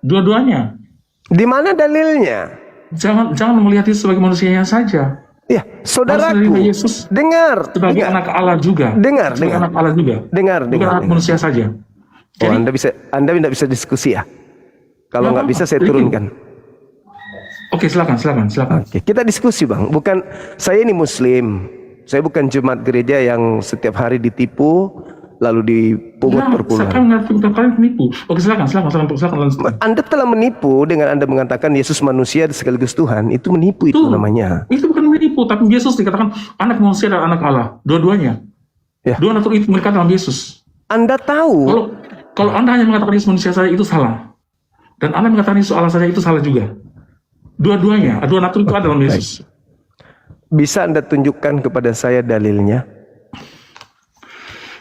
Dua-duanya. Di mana dalilnya? Jangan melihat Yesus sebagai manusianya saja. Ya, Harus saudaraku, menerima Yesus dengar, sebagai anak Allah juga. dengar, Sebagai anak Allah juga. Bukan dengar. anak manusia saja. Oh, Jadi, Anda tidak bisa diskusi ya? Kalau nggak bisa saya Jadi, turunkan. Oke, silakan. Oke, kita diskusi bang. Bukan saya ini Muslim. Saya bukan jemaat gereja yang setiap hari ditipu lalu dipungut per puluhan. Kalian menipu. Oke, silakan. Anda telah menipu dengan Anda mengatakan Yesus manusia sekaligus Tuhan. Itu menipu itu namanya. Itu bukan menipu, tapi Yesus dikatakan anak manusia dan anak Allah. Dua-duanya. Ya. Dua natur itu mereka dalam Yesus. Anda tahu. Kalau Anda hanya mengatakan Yesus manusia saja itu salah. Dan Anda mengatakan Yesus Allah saja itu salah juga. Dua-duanya, dua natur itu ada dalam Yesus. Bisa Anda tunjukkan kepada saya dalilnya?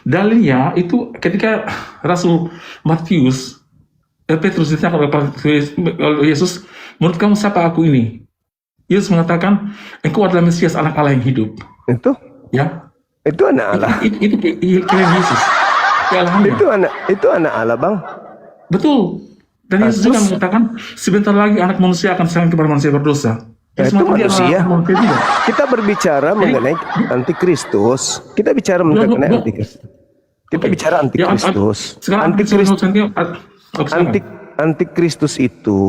Dalilnya itu ketika Rasul Petrus ditanya oleh Yesus, menurut kamu siapa aku ini? Yesus mengatakan, engkau adalah Mesias, anak Allah yang hidup. Itu? Ya. Itu anak Allah. Itu kalian Yesus. Itu anak Allah, bang. Betul. Dan Yesus juga mengatakan, sebentar lagi anak manusia akan sayang kepada manusia berdosa. Itu manusia. Kita berbicara mengenai antikristus. Kita bicara mengenai antikristus. Kita bicara antikristus. Antikristus itu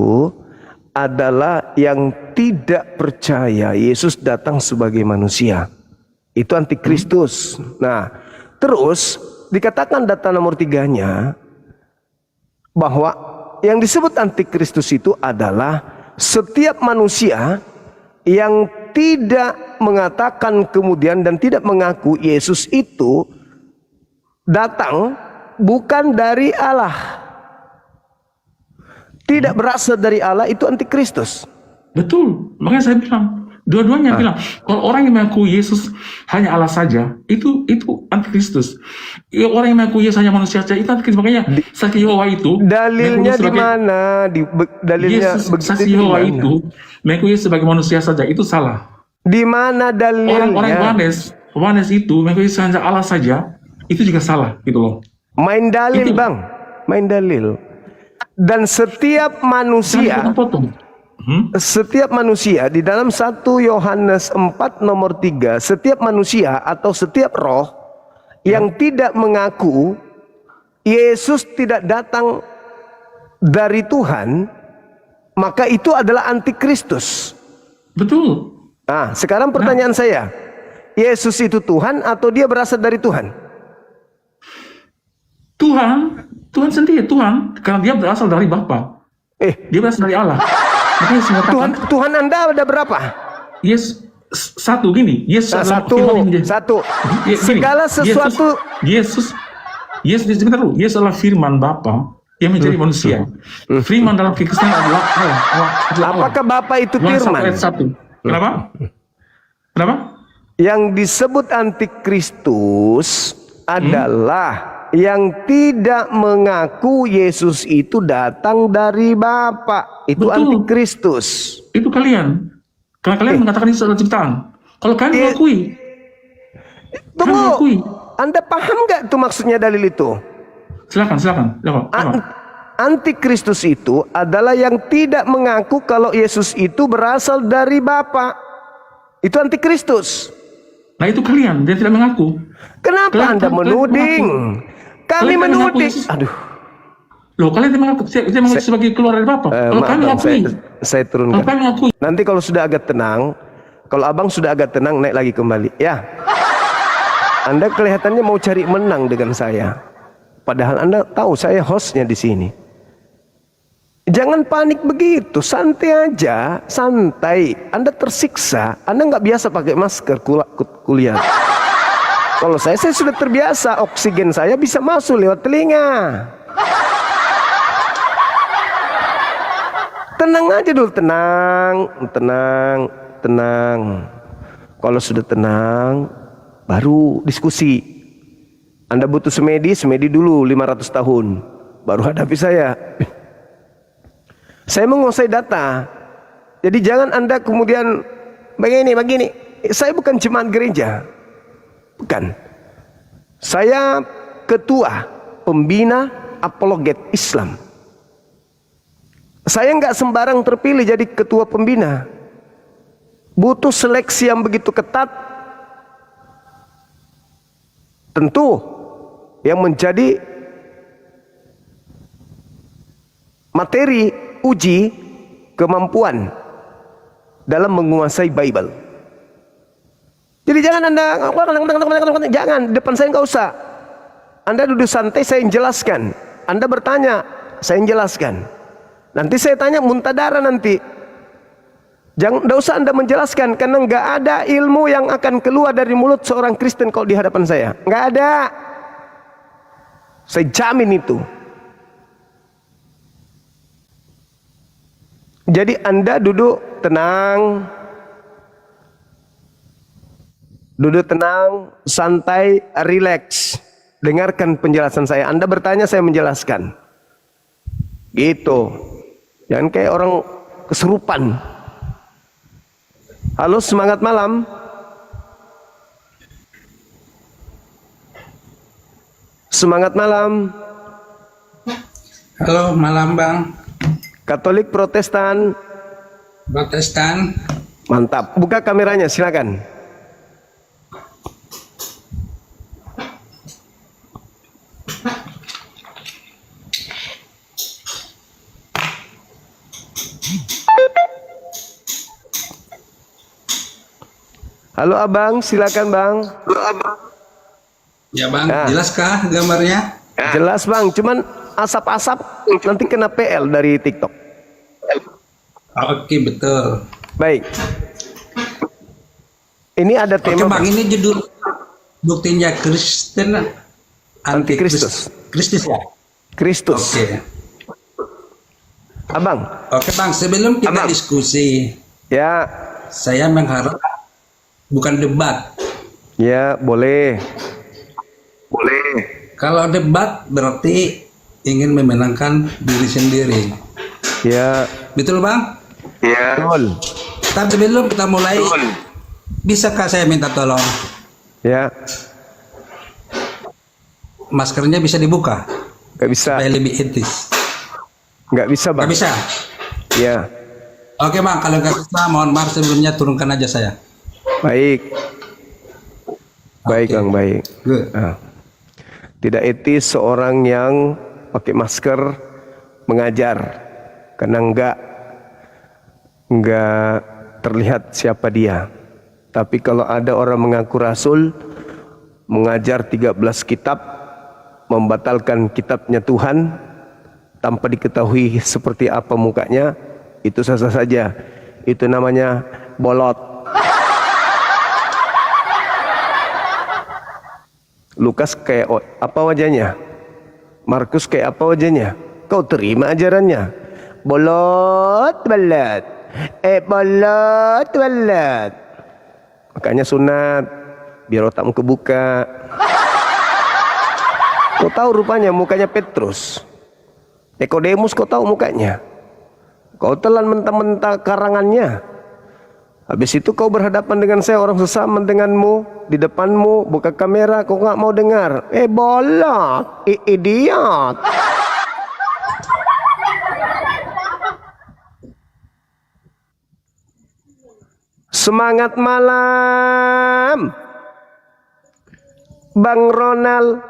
adalah yang tidak percaya Yesus datang sebagai manusia. Itu antikristus. Nah, terus dikatakan data nomor 3-nya bahwa yang disebut antikristus itu adalah setiap manusia yang tidak mengatakan kemudian dan tidak mengaku Yesus itu datang bukan dari Allah, tidak berasal dari Allah, itu antikristus. Betul, makanya saya bilang dua-duanya bilang kalau orang yang mengaku Yesus hanya Allah saja itu antikristus. Orang yang mengaku Yesus hanya manusia saja itu antikristus. Makanya saksi Yehova itu dalilnya di mana? Dalilnya saksi Yehova itu mengaku Yesus sebagai manusia saja itu salah. Di mana dalilnya? Orang Yohanes itu mengaku Yesus hanya Allah saja itu juga salah gitu loh. Main dalil itu, bang, main dalil. Dan setiap manusia. Setiap manusia di dalam 1 Yohanes 4 nomor 3, setiap manusia atau setiap roh yang tidak mengaku Yesus tidak datang dari Tuhan, maka itu adalah antikristus. Betul. Nah, sekarang pertanyaan saya, Yesus itu Tuhan atau dia berasal dari Tuhan? Tuhan sendiri, Tuhan, karena dia berasal dari Bapa. Dia berasal dari Allah. Tuhan Anda ada berapa? Yes, satu gini. Yes, satu. Segala sesuatu. Yesus sebentar dulu. Yesus adalah firman Bapa yang menjadi manusia. Firman dalam kekristenan adalah Allah. Apakah Bapa itu firman? Kenapa? Yang disebut antikristus adalah yang tidak mengaku Yesus itu datang dari Bapa. Itu antikristus. Itu kalian. Karena kalian mengatakan Yesus adalah ciptaan. Kalau kalian mengakui. Tunggu. Anda paham nggak itu maksudnya dalil itu? Silakan. Antikristus itu adalah yang tidak mengaku kalau Yesus itu berasal dari Bapa. Itu antikristus. Nah itu kalian, dia tidak mengaku. Kenapa Anda menuding? Kami menuding. Aduh. Loh, kalian mengaku sebagai keluar dari Bapa. Kalau kami mengakui. Saya turunkan. Kalau kami mengakui. Nanti kalau sudah agak tenang, kalau abang sudah agak tenang, naik lagi kembali. Ya. Anda kelihatannya mau cari menang dengan saya. Padahal Anda tahu saya hostnya di sini. Jangan panik begitu, santai aja, santai. Anda tersiksa, Anda nggak biasa pakai masker kuliah. Kalau saya sudah terbiasa, oksigen saya bisa masuk lewat telinga. Tenang aja dulu, tenang. Kalau sudah tenang, baru diskusi. Anda butuh semedi dulu 500 tahun, baru hadapi saya. Saya menguasai data. Jadi jangan Anda kemudian begini. Saya bukan jemaat gereja. Bukan. Saya ketua pembina apologet Islam. Saya nggak sembarang terpilih jadi ketua pembina. Butuh seleksi yang begitu ketat. Tentu yang menjadi materi uji kemampuan dalam menguasai Bible. Jadi jangan Anda, jangan, depan saya nggak usah. Anda duduk santai, saya jelaskan. Anda bertanya, saya jelaskan. Nanti saya tanya muntadara nanti. Jangan, tidak usah Anda menjelaskan, karena nggak ada ilmu yang akan keluar dari mulut seorang Kristen kalau di hadapan saya. Nggak ada. Saya jamin itu. Jadi Anda duduk tenang. Duduk tenang, santai, rileks. Dengarkan penjelasan saya. Anda bertanya, saya menjelaskan. Gitu. Jangan kayak orang kesurupan. Halo, semangat malam. Semangat malam. Halo, malam Bang. Katolik, Protestan. Protestan. Mantap. Buka kameranya, silakan. Halo Abang, silakan Bang. Halo Abang. Ya Bang, jelaskah gambarnya? Jelas Bang, cuman asap-asap nanti kena PL dari TikTok. Oke, betul. Baik. Ini ada Oke tema Bang, ini judul buktinya Kristen Antikristus. Kristus ya? Kristus. Oke. Abang. Oke Bang, sebelum kita diskusi, Ya. saya mengharap bukan debat. Ya, boleh. Boleh. Kalau debat berarti ingin memenangkan diri sendiri. Ya. Betul Bang? Ya. Betul. Tapi sebelum kita mulai, bisakah saya minta tolong? Ya. Maskernya bisa dibuka? Gak bisa. Supaya lebih etis. Gak bisa Bang. Gak bisa? Ya. Oke Bang, kalau nggak bisa, mohon maaf sebelumnya turunkan aja saya. Baik. Baik Oke. Bang, baik. Good. Tidak etis seorang yang pakai masker mengajar karena enggak terlihat siapa dia. Tapi kalau ada orang mengaku rasul, mengajar 13 kitab, membatalkan kitabnya Tuhan tanpa diketahui seperti apa mukanya, itu sah-sah saja. Itu namanya bolot. Lukas kayak apa wajahnya? Markus kayak apa wajahnya? Kau terima ajarannya? Bolot balat. Bolot balat. Makanya sunat biar otakmu kebuka. Kau tahu rupanya mukanya Petrus. Nikodemus kau tahu mukanya. Kau telan mentah-mentah karangannya. Habis itu kau berhadapan dengan saya, orang sesama denganmu, di depanmu, buka kamera, kau nggak mau dengar. Bolot, idiot. Semangat malam, Bang Ronald.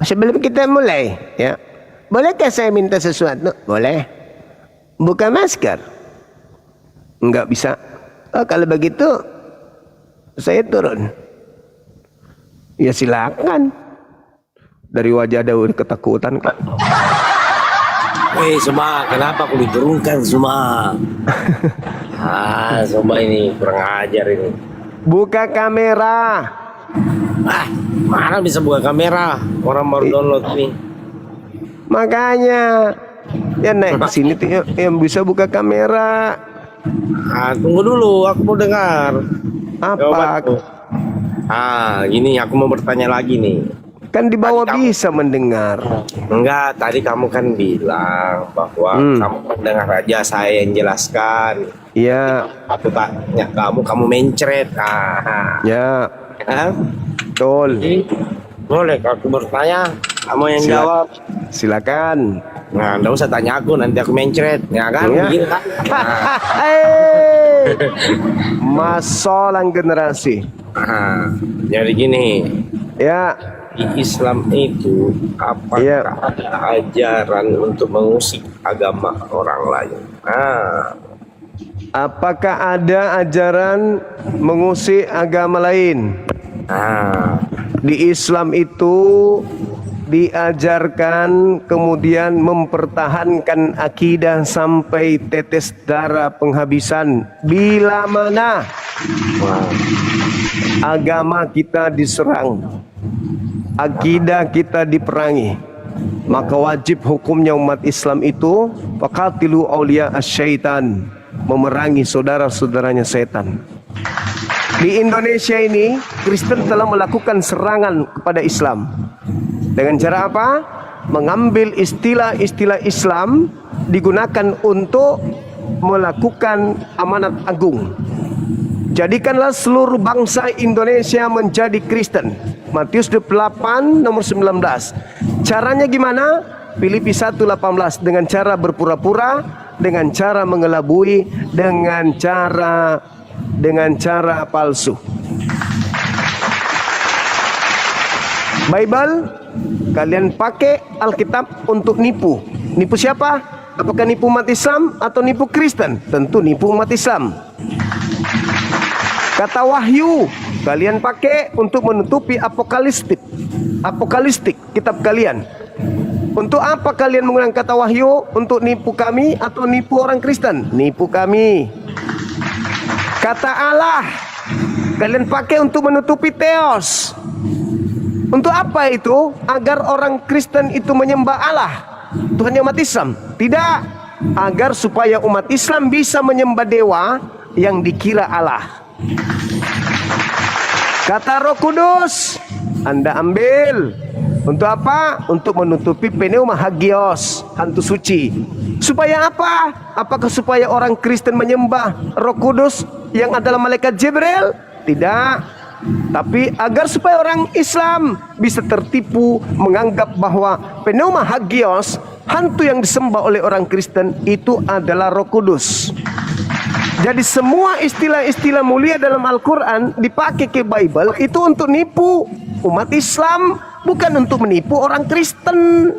Sebelum kita mulai, ya, bolehkah saya minta sesuatu? Boleh. Buka masker. Enggak bisa. Oh, kalau begitu saya turun. Ya silakan. Dari wajah ada ketakutan kan. Semua kenapa aku diturunkan semua? Semua ini kurang ajar ini. Buka kamera. Mana bisa buka kamera? Orang baru download nih. Makanya ya naik ke sini tuh yang bisa buka kamera. Tunggu dulu, aku mau dengar. Apa? Jawabanku. Gini aku mau bertanya lagi nih. Kan di bawah Tadi bisa mendengar. Enggak, tadi kamu kan bilang bahwa kamu mendengar aja saya yang jelaskan. Iya. Aku tanya kamu mencret. Ya. Hah? Betul. Jadi, boleh aku bertanya Kamu yang jawab. Silakan. Nah, nggak usah tanya aku, nanti aku mencret, ya kan? Ya. Begitu kan? Masalah generasi. Nah, jadi gini, Ya, di Islam itu apakah Iya. ada ajaran untuk mengusik agama orang lain? Nah, apakah ada ajaran mengusik agama lain? nah, Di Islam itu diajarkan kemudian mempertahankan akidah sampai tetes darah penghabisan. Bila mana wah, agama kita diserang, akidah kita diperangi, maka wajib hukumnya umat Islam itu faqatilu awliya asyaitan, memerangi saudara-saudaranya setan. Di Indonesia ini Kristen telah melakukan serangan kepada Islam. Dengan cara apa? Mengambil istilah-istilah Islam digunakan untuk melakukan amanat agung. Jadikanlah seluruh bangsa Indonesia menjadi Kristen. Matius 8 nomor 19. Caranya gimana? Filipi 1:18, dengan cara berpura-pura, dengan cara mengelabui, dengan cara palsu. Bible kalian pakai Alkitab untuk nipu. Nipu siapa? Apakah nipu umat Islam atau nipu Kristen? Tentu nipu umat Islam. Kata wahyu kalian pakai untuk menutupi apokalistik kitab kalian. Untuk apa kalian menggunakan kata wahyu? Untuk nipu kami atau nipu orang Kristen? Nipu kami. Kata Allah kalian pakai untuk menutupi teos. Untuk apa itu? Agar orang Kristen itu menyembah Allah, Tuhan umat Islam? Tidak. Agar supaya umat Islam bisa menyembah dewa yang dikira Allah. Kata Roh Kudus Anda ambil. Untuk apa? Untuk menutupi pneuma hagios, hantu suci. Supaya apa? Apakah supaya orang Kristen menyembah Roh Kudus yang adalah malaikat Jibril? Tidak. Tapi agar supaya orang Islam bisa tertipu menganggap bahwa pneuma hagios, hantu yang disembah oleh orang Kristen, itu adalah Roh Kudus. Jadi semua istilah-istilah mulia dalam Al-Quran dipakai ke Bible itu untuk nipu umat Islam, bukan untuk menipu orang Kristen.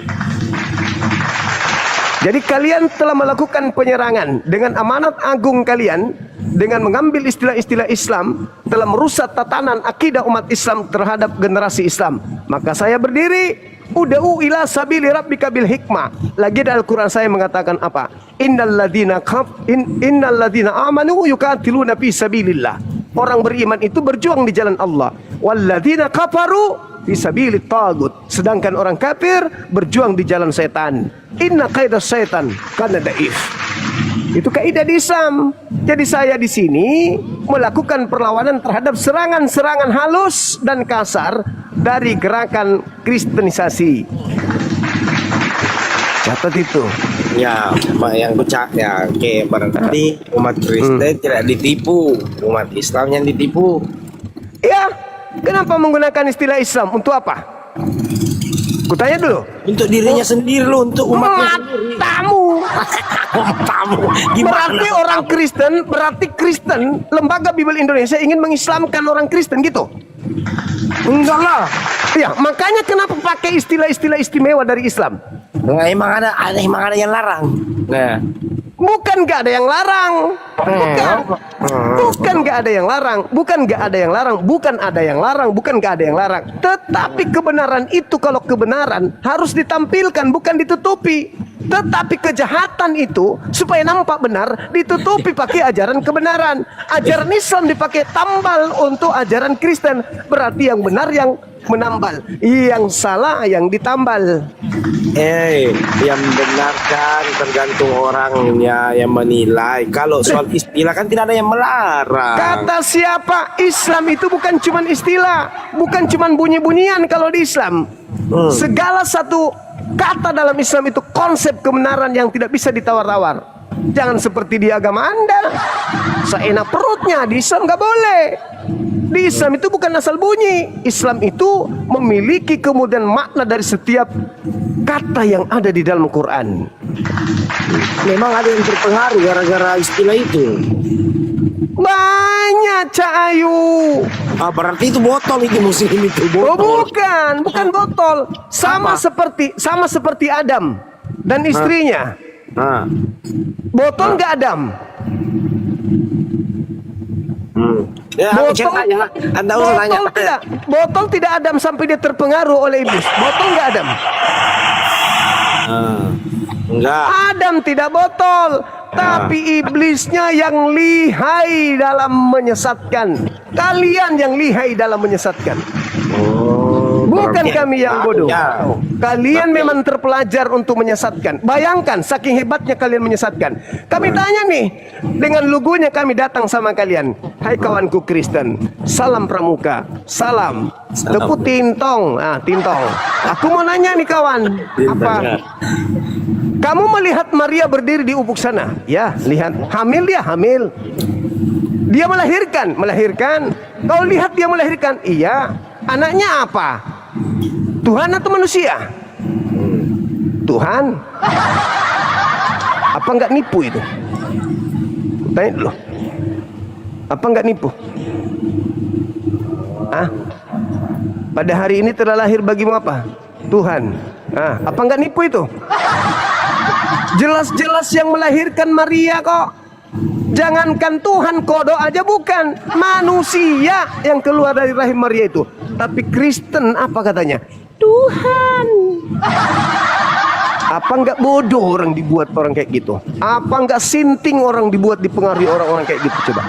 Jadi kalian telah melakukan penyerangan dengan amanat agung kalian, dengan mengambil istilah-istilah Islam, telah merusak tatanan akidah umat Islam terhadap generasi Islam. Maka saya berdiri, ud'u ila sabili rabbika bil hikmah. Lagi dalam Al-Quran saya mengatakan apa? Innal ladzina amanu yuqatiluna fi sabilillah. Orang beriman itu berjuang di jalan Allah. Walladzina kafaru fi sabilit tagut. Sedangkan orang kafir berjuang di jalan setan. Inna kaidah setan kana daif. Itu kaidah di Islam. Jadi saya di sini melakukan perlawanan terhadap serangan-serangan halus dan kasar dari gerakan kristenisasi. Catat itu. ya, yang kucak ya, oke, berarti umat Kristen tidak ditipu, umat Islam yang ditipu. Ya, kenapa menggunakan istilah Islam? Untuk apa? Kutanya dulu. Untuk dirinya sendiri loh, untuk umatnya sendiri. Matamu. Tamu, gimana? Berarti orang Kristen, berarti Kristen, Lembaga Bible Indonesia ingin mengislamkan orang Kristen gitu? Enggak lah. Ya, makanya kenapa pakai istilah-istilah istimewa dari Islam? Nah, emang ada yang larang. Nah, Bukan gak ada yang larang. Bukan gak ada yang larang. Bukan gak ada yang larang. Bukan ada yang larang. Bukan gak ada yang larang. Tetapi kebenaran itu, kalau kebenaran harus ditampilkan, bukan ditutupi. Tetapi kejahatan itu supaya nampak benar ditutupi pakai ajaran kebenaran. Ajaran Islam dipakai tambal untuk ajaran Kristen. Berarti yang benar yang menambal, yang salah yang ditambal. yang membenarkan tergantung orangnya yang menilai. Kalau soal istilah kan tidak ada yang melarang. Kata siapa? Islam itu bukan cuman istilah, bukan cuman bunyi-bunyian kalau di Islam. Segala satu kata dalam Islam itu konsep kebenaran yang tidak bisa ditawar-tawar. Jangan seperti di agama Anda, seenak perutnya. Di Islam nggak boleh. Di Islam itu bukan asal bunyi. Islam itu memiliki kemudian makna dari setiap kata yang ada di dalam Quran. Memang ada yang terpengaruh gara-gara istilah itu. Banyak, Cak Ayu. Berarti itu botol itu muslim itu Oh, botol. bukan botol. Sama seperti Adam dan istrinya. Ah. Botol nggak Adam. Ya, ceritanya. Anda usah tanya. Botol tidak Adam sampai dia terpengaruh oleh iblis. Botol nggak Adam. Enggak. Adam tidak botol, tapi iblisnya yang lihai dalam menyesatkan. Kalian yang lihai dalam menyesatkan. Bukan kami yang bodoh. Kalian memang terpelajar untuk menyesatkan. Bayangkan saking hebatnya kalian menyesatkan. Kami tanya nih, dengan lugunya kami datang sama kalian. Hai kawanku Kristen, salam pramuka, salam. Tepu tintong, tintong. Aku mau nanya nih kawan, apa? Kamu melihat Maria berdiri di ufuk sana? Ya, lihat. Hamil dia, hamil. Dia melahirkan. Kau lihat dia melahirkan? Iya. Anaknya apa? Tuhan atau manusia? Tuhan. Apa enggak nipu itu? Tanya dulu. Apa enggak nipu? Pada hari ini telah lahir bagimu apa? Tuhan. Apa enggak nipu itu? Jelas-jelas yang melahirkan Maria kok. Jangankan Tuhan, kodok aja bukan. Manusia yang keluar dari rahim Maria itu. Tapi Kristen apa katanya? Tuhan. Apa enggak bodoh orang dibuat orang kayak gitu? Apa enggak sinting orang dibuat dipengaruhi orang-orang kayak gitu? Coba.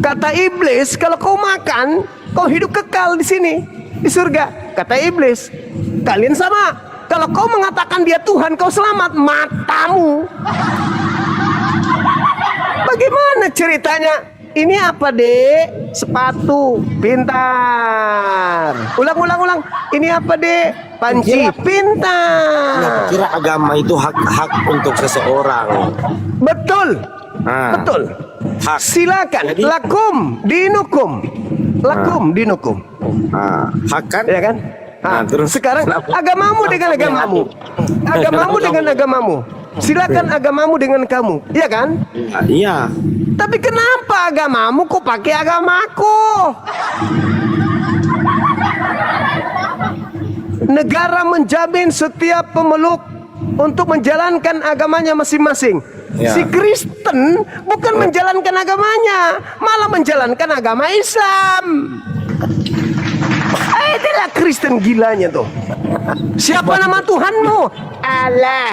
Kata iblis, kalau kau makan, kau hidup kekal di sini, di surga. Kata iblis, kalian sama. Kalau kau mengatakan dia Tuhan, kau selamat. Matamu. Bagaimana ceritanya? Ini apa, Dek? Sepatu. Pintar. Ulang. Ini apa, Dek? Panci. Pintar. Kira agama itu hak untuk seseorang. Betul. Betul. Hak. Silakan. Jadi, lakum dinukum. Lakum dinukum. Hak kan? Ya kan? Terus sekarang agamamu dengan agamamu. Agamamu dengan agamamu. Silakan agamamu dengan kamu. Iya kan? Iya. Tapi kenapa agamamu kok pakai agamaku? Negara menjamin setiap pemeluk untuk menjalankan agamanya masing-masing. Ya. Si Kristen bukan menjalankan agamanya, malah menjalankan agama Islam. Itulah Kristen gilanya tuh. Siapa nama Tuhanmu? Allah.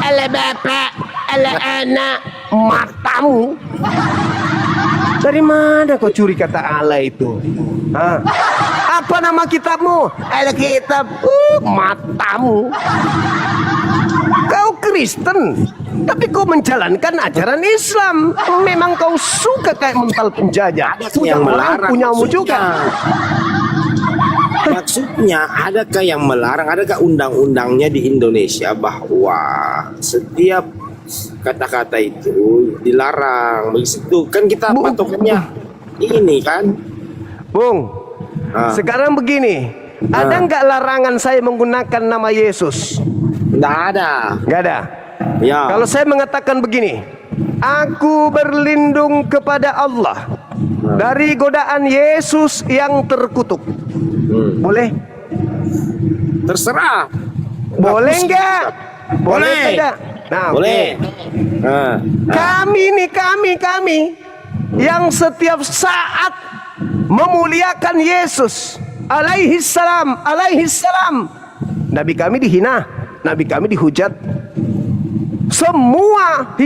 Allah Bapak, Allah Anak. Matamu. Dari mana kau curi kata Allah itu? Apa nama kitabmu? Alkitab. Matamu. Kau Kristen, tapi kau menjalankan ajaran Islam. Memang kau suka kayak mental penjajah. Punya yang orang, melarang punyamu maksudnya. juga. Maksudnya, adakah yang melarang? Adakah undang-undangnya di Indonesia bahwa setiap kata-kata itu dilarang? Begitu kan kita patokannya ini kan, Bung. Sekarang begini, ada nggak larangan saya menggunakan nama Yesus? nggak ada. Nggak ada. Ya. Kalau saya mengatakan begini, aku berlindung kepada Allah dari godaan Yesus yang terkutuk. Boleh? Terserah. Boleh nggak? Boleh tidak? Nah, Boleh. Kami yang setiap saat memuliakan Yesus alaihi salam. Nabi kami dihina, Nabi kami dihujat. Semua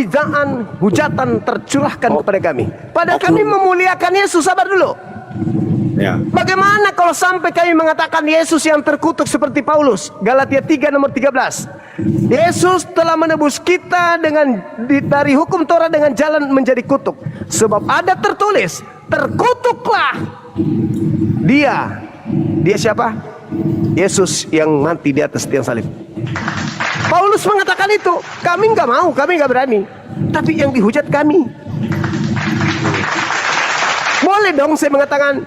hujatan tercurahkan kepada kami. Padahal kami memuliakan Yesus. Sabar dulu. Ya. Bagaimana kalau sampai kami mengatakan Yesus yang terkutuk seperti Paulus? Galatia 3 nomor 13. Yesus telah menebus kita dari hukum Torah dengan jalan menjadi kutuk. Sebab ada tertulis, terkutuklah dia. Dia siapa? Yesus yang mati di atas tiang salib. Paulus mengatakan itu. Kami nggak mau, kami nggak berani. Tapi yang dihujat kami. dong saya mengatakan,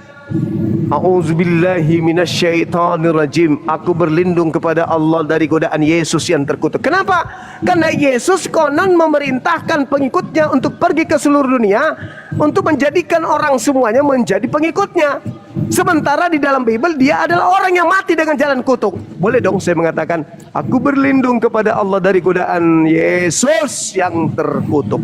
A'udzubillahi minasyaitonirrajim. Aku berlindung kepada Allah dari godaan Yesus yang terkutuk. Kenapa? Karena Yesus konon memerintahkan pengikutnya untuk pergi ke seluruh dunia untuk menjadikan orang semuanya menjadi pengikutnya. Sementara di dalam Bible dia adalah orang yang mati dengan jalan kutuk. Boleh dong saya mengatakan, aku berlindung kepada Allah dari godaan Yesus yang terkutuk.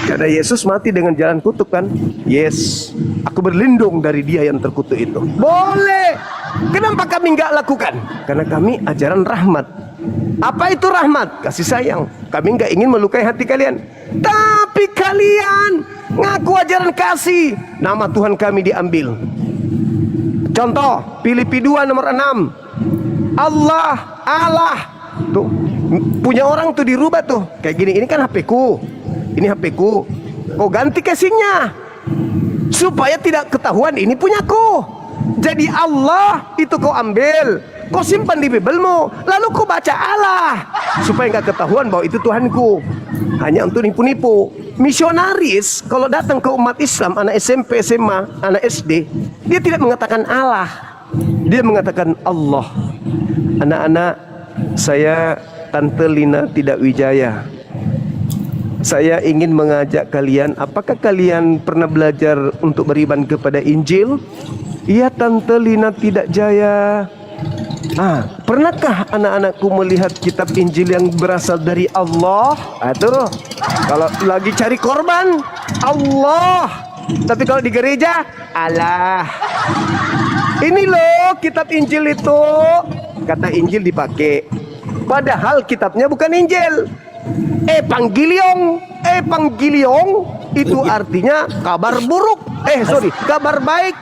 Karena Yesus mati dengan jalan kutuk kan? Yes, aku berlindung dari dia yang terkutuk itu. Boleh. Kenapa kami nggak lakukan? Karena kami ajaran rahmat. Apa itu rahmat? Kasih sayang. Kami nggak ingin melukai hati kalian. Tapi kalian ngaku ajaran kasih. Nama Tuhan kami diambil. Contoh, Filipi 2 nomor 6. Allah. Tuh, punya orang tuh dirubah tuh. Kayak gini, ini kan HP ku. Ini HP ku. Kau ganti casingnya supaya tidak ketahuan ini punyaku. Jadi Allah itu kau ambil, kau simpan di Biblemu, lalu kau baca Allah supaya nggak ketahuan bahwa itu Tuhanku. Hanya untuk nipu-nipu. Misionaris kalau datang ke umat Islam, anak SMP, SMA, anak SD, dia tidak mengatakan Allah, dia mengatakan Allah. Anak-anak, saya Tante Lina Tidak Wijaya. Saya ingin mengajak kalian, apakah kalian pernah belajar untuk beriman kepada Injil? Iya Tante Lina Tidak Jaya. Pernahkah anak-anakku melihat kitab Injil yang berasal dari Allah? Tuh, kalau lagi cari korban, Allah. Tapi kalau di gereja, Allah. Ini loh kitab Injil itu. Kata Injil dipakai, padahal kitabnya bukan Injil. Evangelion itu artinya kabar buruk. Kabar baik.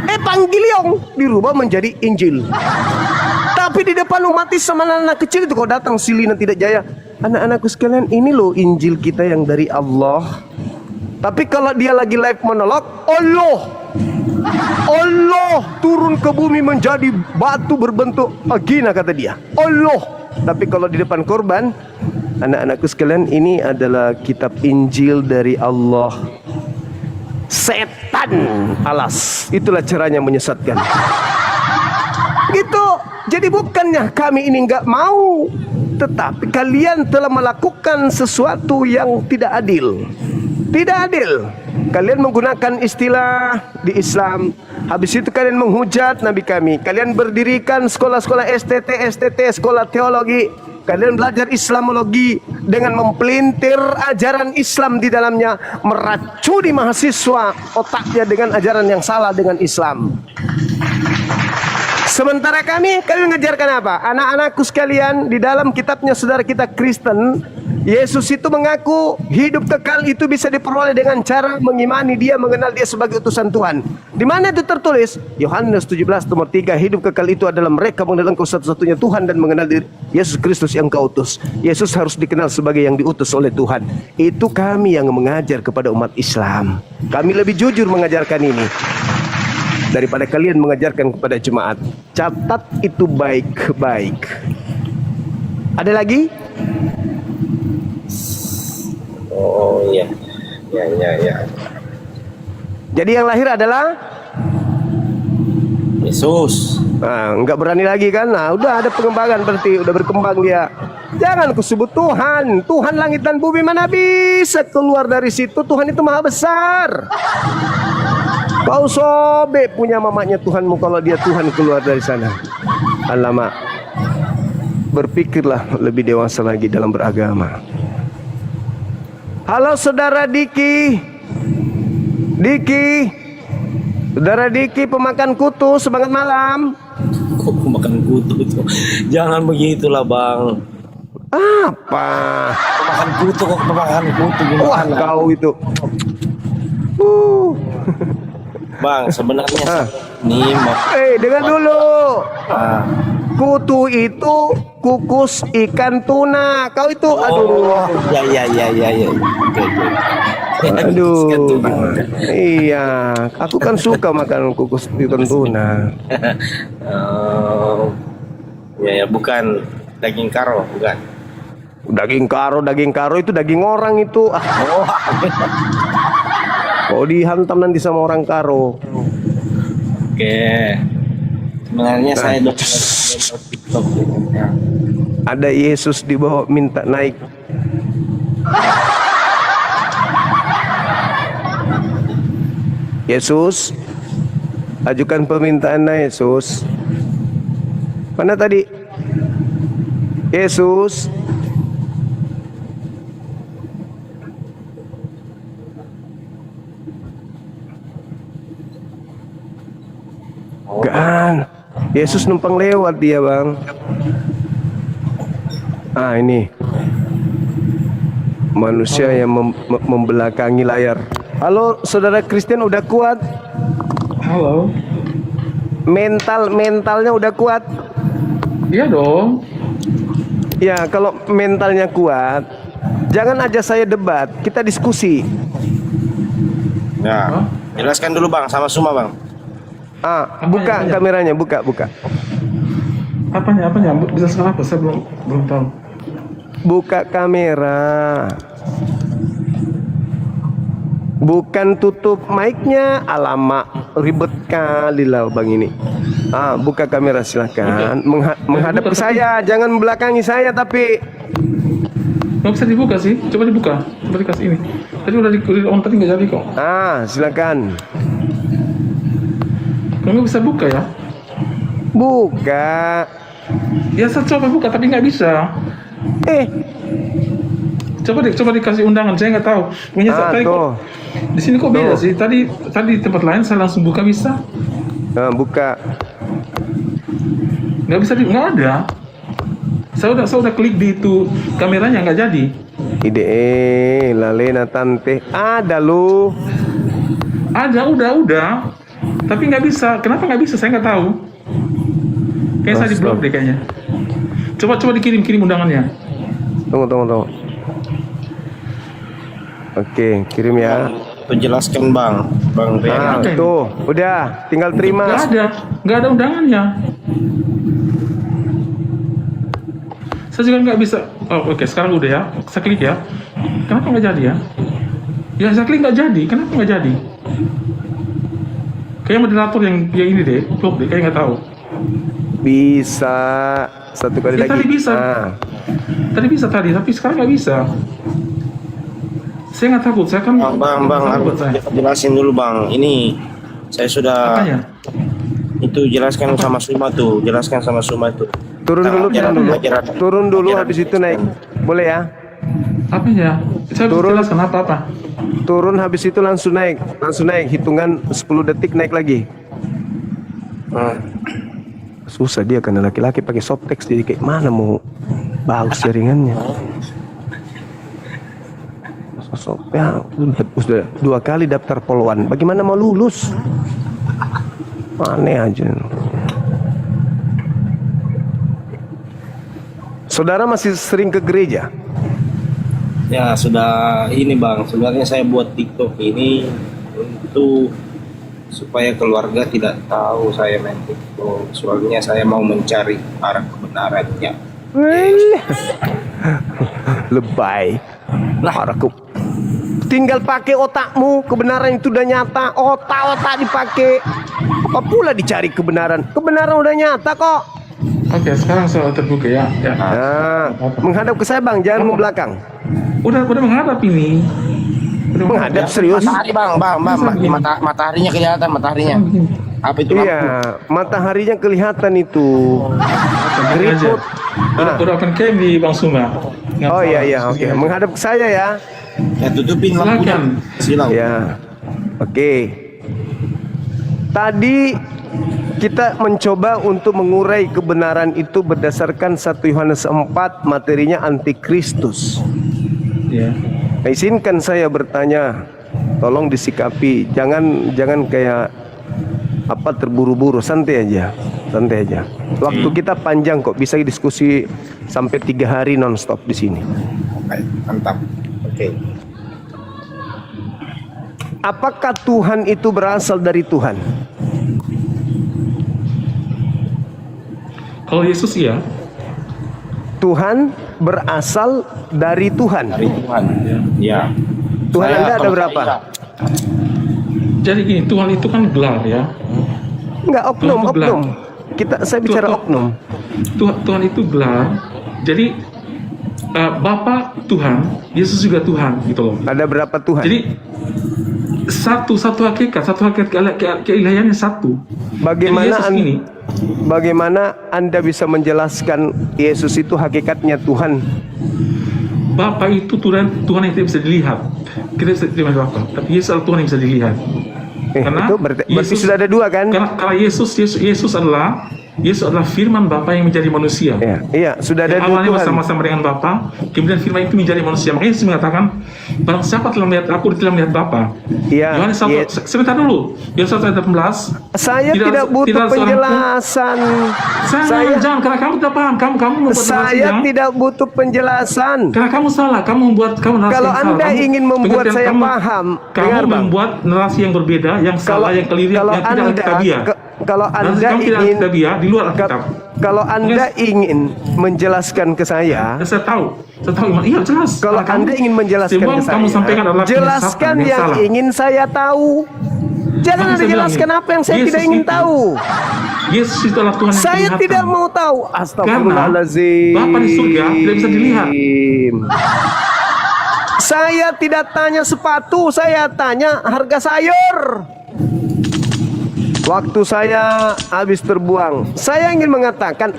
Evangelion dirubah menjadi Injil. Tapi di depan umat Islam anak-anak kecil itu kau datang Lina Tidak Jaya. Anak-anakku sekalian, ini loh Injil kita yang dari Allah. Tapi kalau dia lagi live monolog, Allah turun ke bumi menjadi batu berbentuk agina kata dia. Allah. Tapi kalau di depan korban, anak-anakku sekalian, ini adalah kitab Injil dari Allah. Setan alas. Itulah caranya menyesatkan. Gitu. Jadi bukannya kami ini nggak mau, tetapi kalian telah melakukan sesuatu yang tidak adil. Tidak adil. Kalian menggunakan istilah di Islam, habis itu kalian menghujat Nabi kami. Kalian berdirikan sekolah-sekolah STT, sekolah teologi. Kalian belajar Islamologi dengan mempelintir ajaran Islam di dalamnya, meracuni mahasiswa otaknya dengan ajaran yang salah dengan Islam. Sementara kalian mengajarkan apa? Anak-anakku sekalian, di dalam kitabnya saudara kita Kristen, Yesus itu mengaku hidup kekal itu bisa diperoleh dengan cara mengimani dia, mengenal dia sebagai utusan Tuhan. Di mana itu tertulis? Yohanes 17 nomor 3, hidup kekal itu adalah mereka mengenal Engkau satu-satunya Tuhan dan mengenal diri Yesus Kristus yang Kau utus. Yesus harus dikenal sebagai yang diutus oleh Tuhan. Itu kami yang mengajar kepada umat Islam. Kami lebih jujur mengajarkan ini daripada kalian mengajarkan kepada jemaat. Catat itu baik-baik. Ada lagi? Oh iya. Ya. Jadi yang lahir adalah Yesus. nggak berani lagi kan? Udah ada pengembangan, berarti udah berkembang dia. Jangan ku sebut Tuhan. Tuhan langit dan bumi, mana bisa keluar dari situ. Tuhan itu maha besar. Kau sobek punya mamanya Tuhanmu kalau dia Tuhan keluar dari sana. Alamak. Berpikirlah lebih dewasa lagi dalam beragama. Halo saudara Diki. Saudara Diki pemakan kutu, semangat malam. Kok makan kutu itu? Jangan begitulah bang. Apa? Makan kutu kok makan kutu gimana? Wah kau itu. Bang sebenarnya nih Dengar dulu. Kutu itu kukus ikan tuna. Kau itu aduh. Ya. Oke. Aduh. Iya, aku kan suka makan kukus ikan tuna. Ya bukan daging karo, bukan. Daging karo itu daging orang itu. Oh, dihantam nanti sama orang karo. Oke. Sebenarnya saya download TikTok. Ya. Ada Yesus di bawah minta naik. Yesus, ajukan permintaan Yesus. Mana tadi? Yesus. Kan, Yesus numpang lewat dia, Bang. Ah, ini manusia yang membelakangi layar. Halo, saudara Kristen, udah kuat? Halo. Mentalnya udah kuat? Iya dong. Ya, kalau mentalnya kuat, jangan aja saya debat, kita diskusi. Ya. Jelaskan dulu Bang, sama Suma Bang. Ah, buka Apanya? kameranya, buka. Apanya? Bisa sekarang apa? Saya belum tahu. Buka kamera. Bukan tutup mic-nya. Alamak, ribet kali lah Bang ini. Ah, buka kamera silakan. Menghadap ke saya, jangan membelakangi saya tapi. Nggak bisa dibuka sih. Coba dibuka. Coba dikasih ini. Tadi udah di on tadi nggak jadi kok. Ah, silakan. Nggak bisa buka ya? Buka. Ya saya coba buka tapi nggak bisa. Coba dikasih undangan. Saya nggak tahu. Punya tadi tuh. kok. Di sini kok beda Tuh. sih. Tadi di tempat lain saya langsung buka bisa. Nah, buka. Nggak bisa nggak ada. Saya udah klik di itu kameranya nggak jadi. Ide lalena tante. Ada lu. Ada udah. Tapi nggak bisa. Kenapa nggak bisa? Saya nggak tahu. Kayak saya di blok deh kayaknya. Coba dikirim undangannya. Tunggu. Oke, kirim ya. Penjelaskan Bang Rian. Ah, ada ini. tuh, udah, tinggal terima. Nggak ada undangannya. Saya juga nggak bisa. Oh, oke, sekarang udah ya. Saya klik ya. Kenapa nggak jadi ya? Ya, saya klik nggak jadi. Kenapa nggak jadi? Kayak moderator yang ini deh, blok deh. Kayak nggak tahu. Bisa satu kali Ya, lagi. tadi bisa. Ah, Tadi bisa tapi sekarang nggak bisa. Saya nggak takut. Saya kan. Bang, aku buat saya. jelasin dulu Bang. Ini saya sudah Apanya? itu jelaskan sama Suma tuh. Jelaskan sama Suma tuh. turun dulu. Ajaran- Turun dulu, ajaran- habis itu naik. Boleh ya? Apanya? Saya Turun. jelaskan apa? Turun habis itu langsung naik. Hitungan 10 detik naik lagi. Susah dia karena laki-laki pakai softtext jadi kayak mana mau bagus jaringannya. Ya, udah 2 kali daftar polwan. Bagaimana mau lulus? Aneh aja. Saudara masih sering ke gereja? Ya sudah ini Bang. Sebenarnya saya buat TikTok ini untuk supaya keluarga tidak tahu saya main TikTok. Soalnya saya mau mencari arah kebenarannya. Lebay. Tinggal pakai otakmu, kebenaran itu udah nyata. Otak dipakai. Apa pula dicari kebenaran? Kebenaran udah nyata kok. Oke, sekarang saya terbuka ya. Nah, menghadap ke saya Bang, jangan ke belakang. Udah menghadap ini. Menghadap serius? Matahari Bang. Mataharinya kelihatan mataharinya. Apa itu? Iya, mataharinya kelihatan itu. Keriput. Udah open cam di Bang Suma. Nggak Oh salah. iya, oke. Menghadap ke saya ya. Ya tutupin lampunya. Silakan. Silau. Ya, oke. Tadi kita mencoba untuk mengurai kebenaran itu berdasarkan 1 Yohanes 4, materinya antikristus. Ya. Izinkan saya bertanya, tolong disikapi, jangan kayak apa terburu-buru, santai aja. Waktu kita panjang kok, bisa diskusi sampai 3 hari nonstop di sini. Baik, mantap. Oke. Apakah Tuhan itu berasal dari Tuhan? Kalau Yesus iya. Tuhan berasal dari Tuhan. Dari Tuhan. Ya. Tuhan Saya- Anda ada kalau berapa? saya- Jadi gini, Tuhan itu kan gelar ya. Enggak, oknum, Tuhan itu gelar. oknum. Saya bicara Tuhan- oknum. Tuhan itu gelar. Jadi Bapa Tuhan, Yesus juga Tuhan gitu loh. Ada berapa Tuhan? Jadi satu hakikat keilahiannya satu. Bagaimana Jadi Yesus ini bagaimana Anda bisa menjelaskan Yesus itu hakikatnya Tuhan? Bapa itu Tuhan yang tidak bisa dilihat. Kita bisa terima Bapa, tapi Yesus adalah Tuhan yang bisa dilihat. Itu berarti sudah ada dua kan? Karena Yesus adalah firman Bapa yang menjadi manusia. Ya, iya, sudah ada dua Awalnya Tuhan. bersama-sama dengan Bapa, kemudian firman itu menjadi manusia. Makanya Yesus mengatakan, barang siapa telah melihat aku, dia telah melihat Bapa. Iya, Yohanes 1, iya. sebentar dulu. Yohanes 1:18. Saya tidak butuh tidak seorang pun- penjelasan. Jangan, karena kamu tidak paham. Kamu membuat narasi Saya yang- tidak butuh penjelasan. Karena kamu salah, kamu narasi Kalau yang salah. Anda ingin membuat pengertian saya paham, kamu dengar, Bang. membuat narasi yang berbeda, yang salah, yang keliru, yang tidak Alkitabiah. Kalau Narasi Anda kamu tidak ingin Alkitabiah, di luar Alkitab. kalau Anda ingin menjelaskan ke saya, Saya tahu Iman. Iya jelas. kalau Karena Anda ingin menjelaskan semua ke saya, kamu sampaikan adalah jelaskan penyesatan yang salah. ingin saya tahu. Jangan Makanya Anda saya jelaskan bilang apa yang saya Yesus tidak ingin itu- tahu. Yesus itu adalah Tuhan yang Saya kelihatan. tidak mau tahu. Astagfirullahaladzim. Bapa di surga tidak bisa dilihat. Saya tidak tanya sepatu, saya tanya harga sayur. Waktu saya habis terbuang, saya ingin mengatakan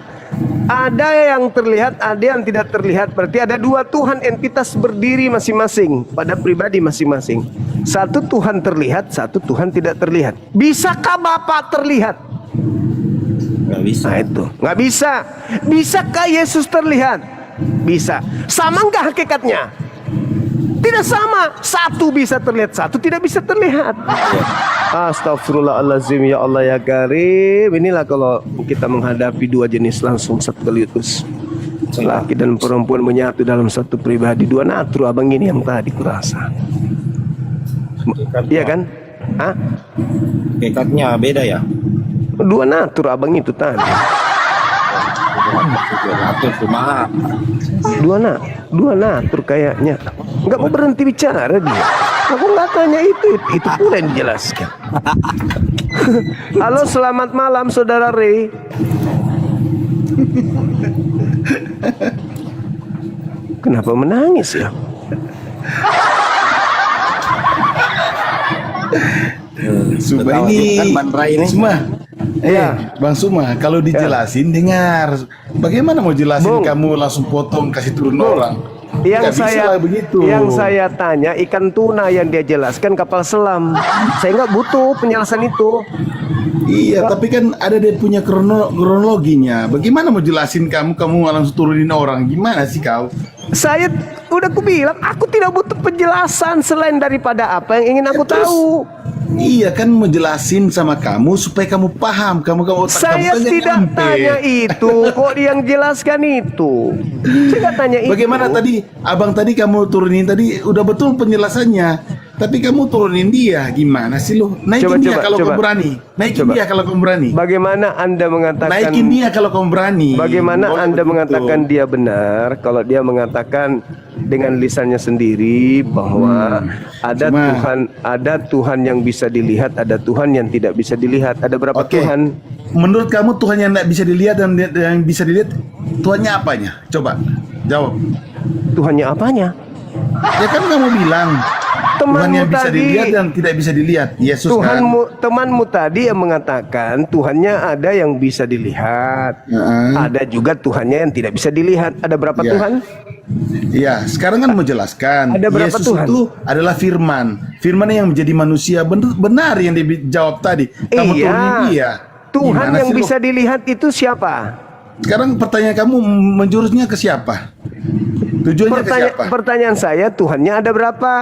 ada yang terlihat, ada yang tidak terlihat. Berarti ada dua Tuhan, entitas berdiri masing-masing pada pribadi masing-masing. Satu Tuhan terlihat, satu Tuhan tidak terlihat. Bisakah Bapa terlihat? Nggak bisa. Nah itu, nggak bisa. Bisakah Yesus terlihat? Bisa. Sama nggak hakikatnya? Tidak sama. Satu bisa terlihat, satu tidak bisa terlihat. Astagfirullahaladzim, ya Allah ya Karim. Inilah kalau kita menghadapi dua jenis langsung sekaligus. Laki dan perempuan menyatu dalam satu pribadi. Dua natur, abang ini yang tadi kurasa. Iya kan? Hah? Hakikatnya beda ya. Dua natur abang itu tadi. Atur cuma Dua natur kayaknya. Nggak mau berhenti bicara dia. Aku nggak tanya itu pula yang dijelaskan. Halo, selamat malam saudara Ray. Kenapa menangis ya? Suma Betul, ini kan Bang Ray ini. Suma. Ya. Bang Suma, kalau dijelasin dengar. Bagaimana mau jelasin Bung. kamu langsung potong kasih turun Bung. orang? Yang Nggak bisa saya lah begitu. yang saya tanya ikan tuna, yang dia jelaskan kapal selam. Saya nggak butuh penjelasan itu. Iya, tapi kan ada dia punya kronologinya. Bagaimana mau jelasin kamu langsung turunin orang? Gimana sih kau? Saya udah aku bilang aku tidak butuh penjelasan selain daripada apa yang ingin aku Terus, tahu. Iya kan mau jelasin sama kamu supaya kamu paham. Kamu otak Saya kamu kan tidak nyampe. tanya itu, kok dia yang jelaskan itu. Saya nggak tanya itu. Bagaimana tadi abang tadi kamu turunin tadi udah betul penjelasannya. Tapi kamu turunin dia, gimana sih lo? Naikin dia kalau kamu berani. Naikin Coba. dia kalau kamu berani. Bagaimana Anda mengatakan? Naikin dia kalau kamu berani. Bagaimana Boleh Anda begitu. mengatakan dia benar kalau dia mengatakan dengan lisannya sendiri bahwa ada Tuhan yang bisa dilihat, ada Tuhan yang tidak bisa dilihat. Ada berapa Oke. Tuhan? Menurut kamu Tuhan yang tidak bisa dilihat dan yang bisa dilihat Tuhannya apanya? Coba jawab. Tuhannya apanya? Ya kan kamu bilang Tuhan Temanmu yang bisa tadi, dilihat dan tidak bisa dilihat. Yesus kan. temanmu tadi yang mengatakan Tuhannya ada yang bisa dilihat. Heeh. Ada juga Tuhannya yang tidak bisa dilihat. Ada berapa Ya. Tuhan? Iya, sekarang kan mau jelaskan. Ada berapa Yesus Tuhan? itu adalah firman. Firman yang menjadi manusia. Benar yang dijawab tadi. Kamu turunin dia. Tuhan Gimana yang sih lo? bisa dilihat itu siapa? Sekarang pertanyaan kamu menjurusnya ke siapa? Tujuannya ke siapa? Pertanyaan saya, Tuhannya ada berapa?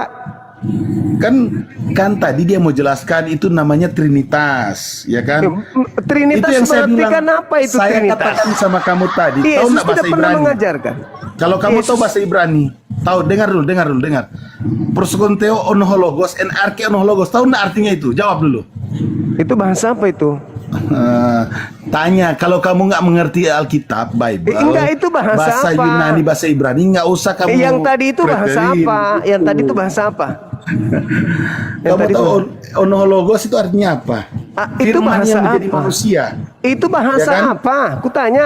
Kan tadi dia mau jelaskan itu namanya Trinitas, ya kan? Trinitas Itu yang saya berarti bilang. kan apa itu Saya Trinitas? katakan sama kamu tadi. Tahu Yesus nggak tidak bahasa pernah Ibrani? mengajarkan. Kalau kamu tahu Yesus- bahasa Ibrani, Tahu, dengar dulu. Proskonteo onohologos en arke onohologos. Tahu enggak artinya itu? Jawab dulu. Itu bahasa apa itu? Tanya, kalau kamu nggak mengerti Alkitab, Bible, Enggak, itu bahasa apa? Yunani, bahasa Ibrani, nggak usah kamu. Yang tadi itu bahasa preterin. apa? Yang tadi itu bahasa apa? Yang Kamu tadi tahu itu- onohologos itu artinya apa? itu Firman bahasa yang menjadi apa? manusia. Itu bahasa Ya kan? apa? Kutanya.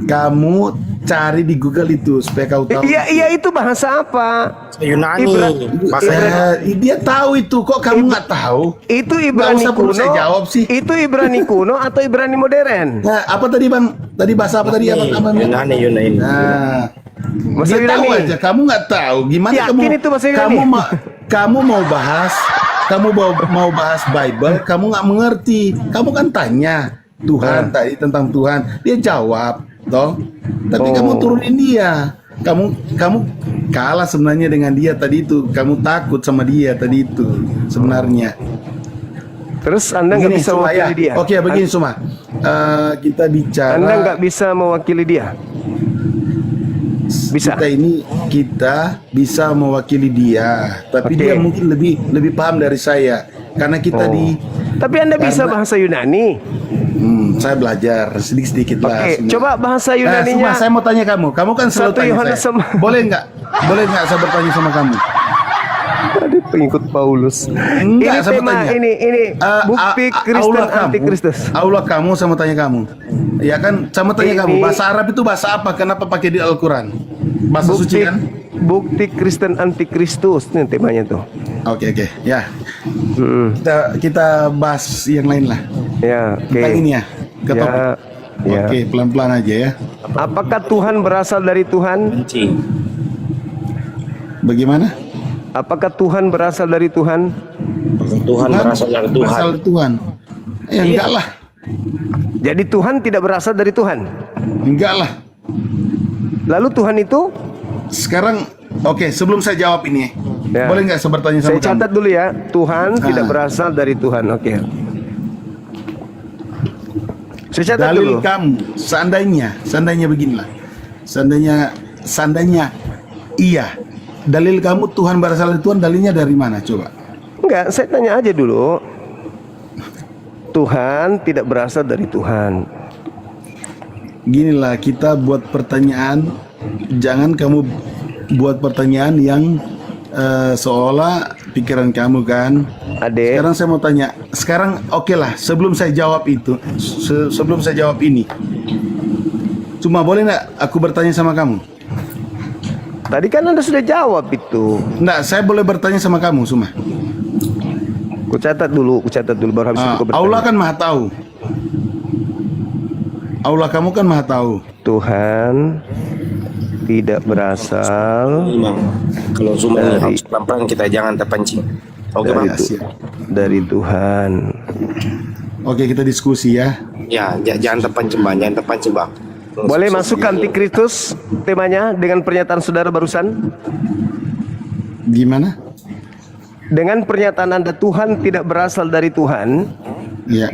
Kamu cari di Google itu supaya kau tahu. Iya itu bahasa apa? Yunani, bahasa Dia tahu itu, kok kamu nggak tahu? Itu Nggak Ibrani usah perlu kuno. saya jawab sih. Itu Ibrani kuno atau Ibrani modern? Nah, apa tadi Bang? Tadi bahasa apa tadi? Apa? Yunani. Nah, Bahasa dia tahu Yunani. aja, kamu nggak tahu. Gimana Yakin kamu? itu bahasa Yunani? Kamu mau bahas, mau bahas Bible, kamu nggak mengerti. Kamu kan tanya Tuhan tadi tentang Tuhan, dia jawab, toh. Tapi kamu turunin dia. Kamu kalah sebenarnya dengan dia tadi itu. Kamu takut sama dia tadi itu sebenarnya. Terus Anda nggak Begini, bisa Suma, mewakili dia? Oke, begini Suma. Kita bicara. Anda nggak bisa mewakili dia? Bisa. Kita bisa mewakili dia, tapi Oke. dia mungkin lebih paham dari saya karena kita Tapi Anda bisa Karena- bahasa Yunani? saya belajar sedikit lah. Oke, Suma. coba bahasa Suma, Yunaninya. saya mau tanya kamu kan selalu 1 tanya Yohanes saya. Boleh nggak saya bertanya sama kamu? Ada pengikut Paulus. Enggak, Ini saya tema bertanya. ini bukti Kristen Aulah kamu, antikristus. Allah kamu sama tanya kamu. Ya kan, sama tanya Ini- kamu. Bahasa Arab itu bahasa apa? Kenapa pakai di Al-Quran? Bahasa suci kan? Bukti Kristen antikristus nih temanya tuh. Oke, ya. Kita bahas yang lain lah. Ya, oke. Tentang ini ya, ke Ya, topik. ya. Oke, pelan-pelan aja ya. Apakah Tuhan berasal dari Tuhan? Bagaimana? Apakah Tuhan berasal dari Tuhan? Tuhan berasal dari Tuhan. Berasal dari Tuhan. Ya enggak lah. Jadi Tuhan tidak berasal dari Tuhan. Enggak lah. Lalu Tuhan itu? Sekarang, oke, sebelum saya jawab ini, Ya. boleh nggak saya bertanya sama Saya catat dulu ya. Tuhan tidak Ah. berasal dari Tuhan. Oke. Saya catat Dalil dulu. kamu, seandainya beginilah. Seandainya iya. Dalil kamu Tuhan berasal dari Tuhan, dalilnya dari mana coba? Enggak, saya tanya aja dulu. Tuhan tidak berasal dari Tuhan. Ginilah, kita buat pertanyaan, jangan kamu buat pertanyaan yang seolah pikiran kamu kan. Adek, Sekarang saya mau tanya, oke lah, sebelum saya jawab itu, sebelum saya jawab ini, cuma boleh nggak aku bertanya sama kamu? tadi kan Anda sudah jawab itu. Nggak, saya boleh bertanya sama kamu, Suma. Ku catat dulu baru habis itu ku bertanya. Allah kan maha tahu. Allah kamu kan maha tahu. Tuhan tidak berasal Memang kalau semua ini Dari- harus pelan-pelan, kita jangan terpancing. Oke dari, bang. siap. dari Tuhan. Oke, kita diskusi ya. Ya, jangan terpancing bang. Boleh masuk ke antikristus temanya dengan pernyataan saudara barusan? Gimana? Dengan pernyataan Anda Tuhan tidak berasal dari Tuhan, Ya.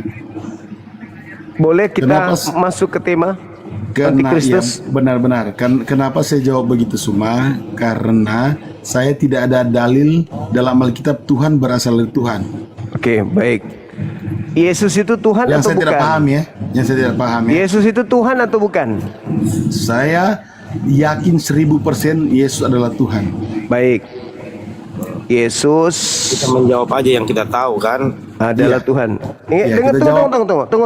boleh kita Kenapa? masuk ke tema Karena antikristus? ya, benar-benar. Kenapa saya jawab begitu, Suma? Karena saya tidak ada dalil dalam Alkitab Tuhan berasal dari Tuhan. Oke, baik. Yesus itu Tuhan Yang atau saya tidak bukan? paham ya. Yang saya tidak paham ya. Yesus itu Tuhan atau bukan? Saya yakin 1000% Yesus adalah Tuhan. Baik. Yesus Kita menjawab aja yang kita tahu kan. adalah Iya. Tuhan. Iya, Dengar, kita jawab.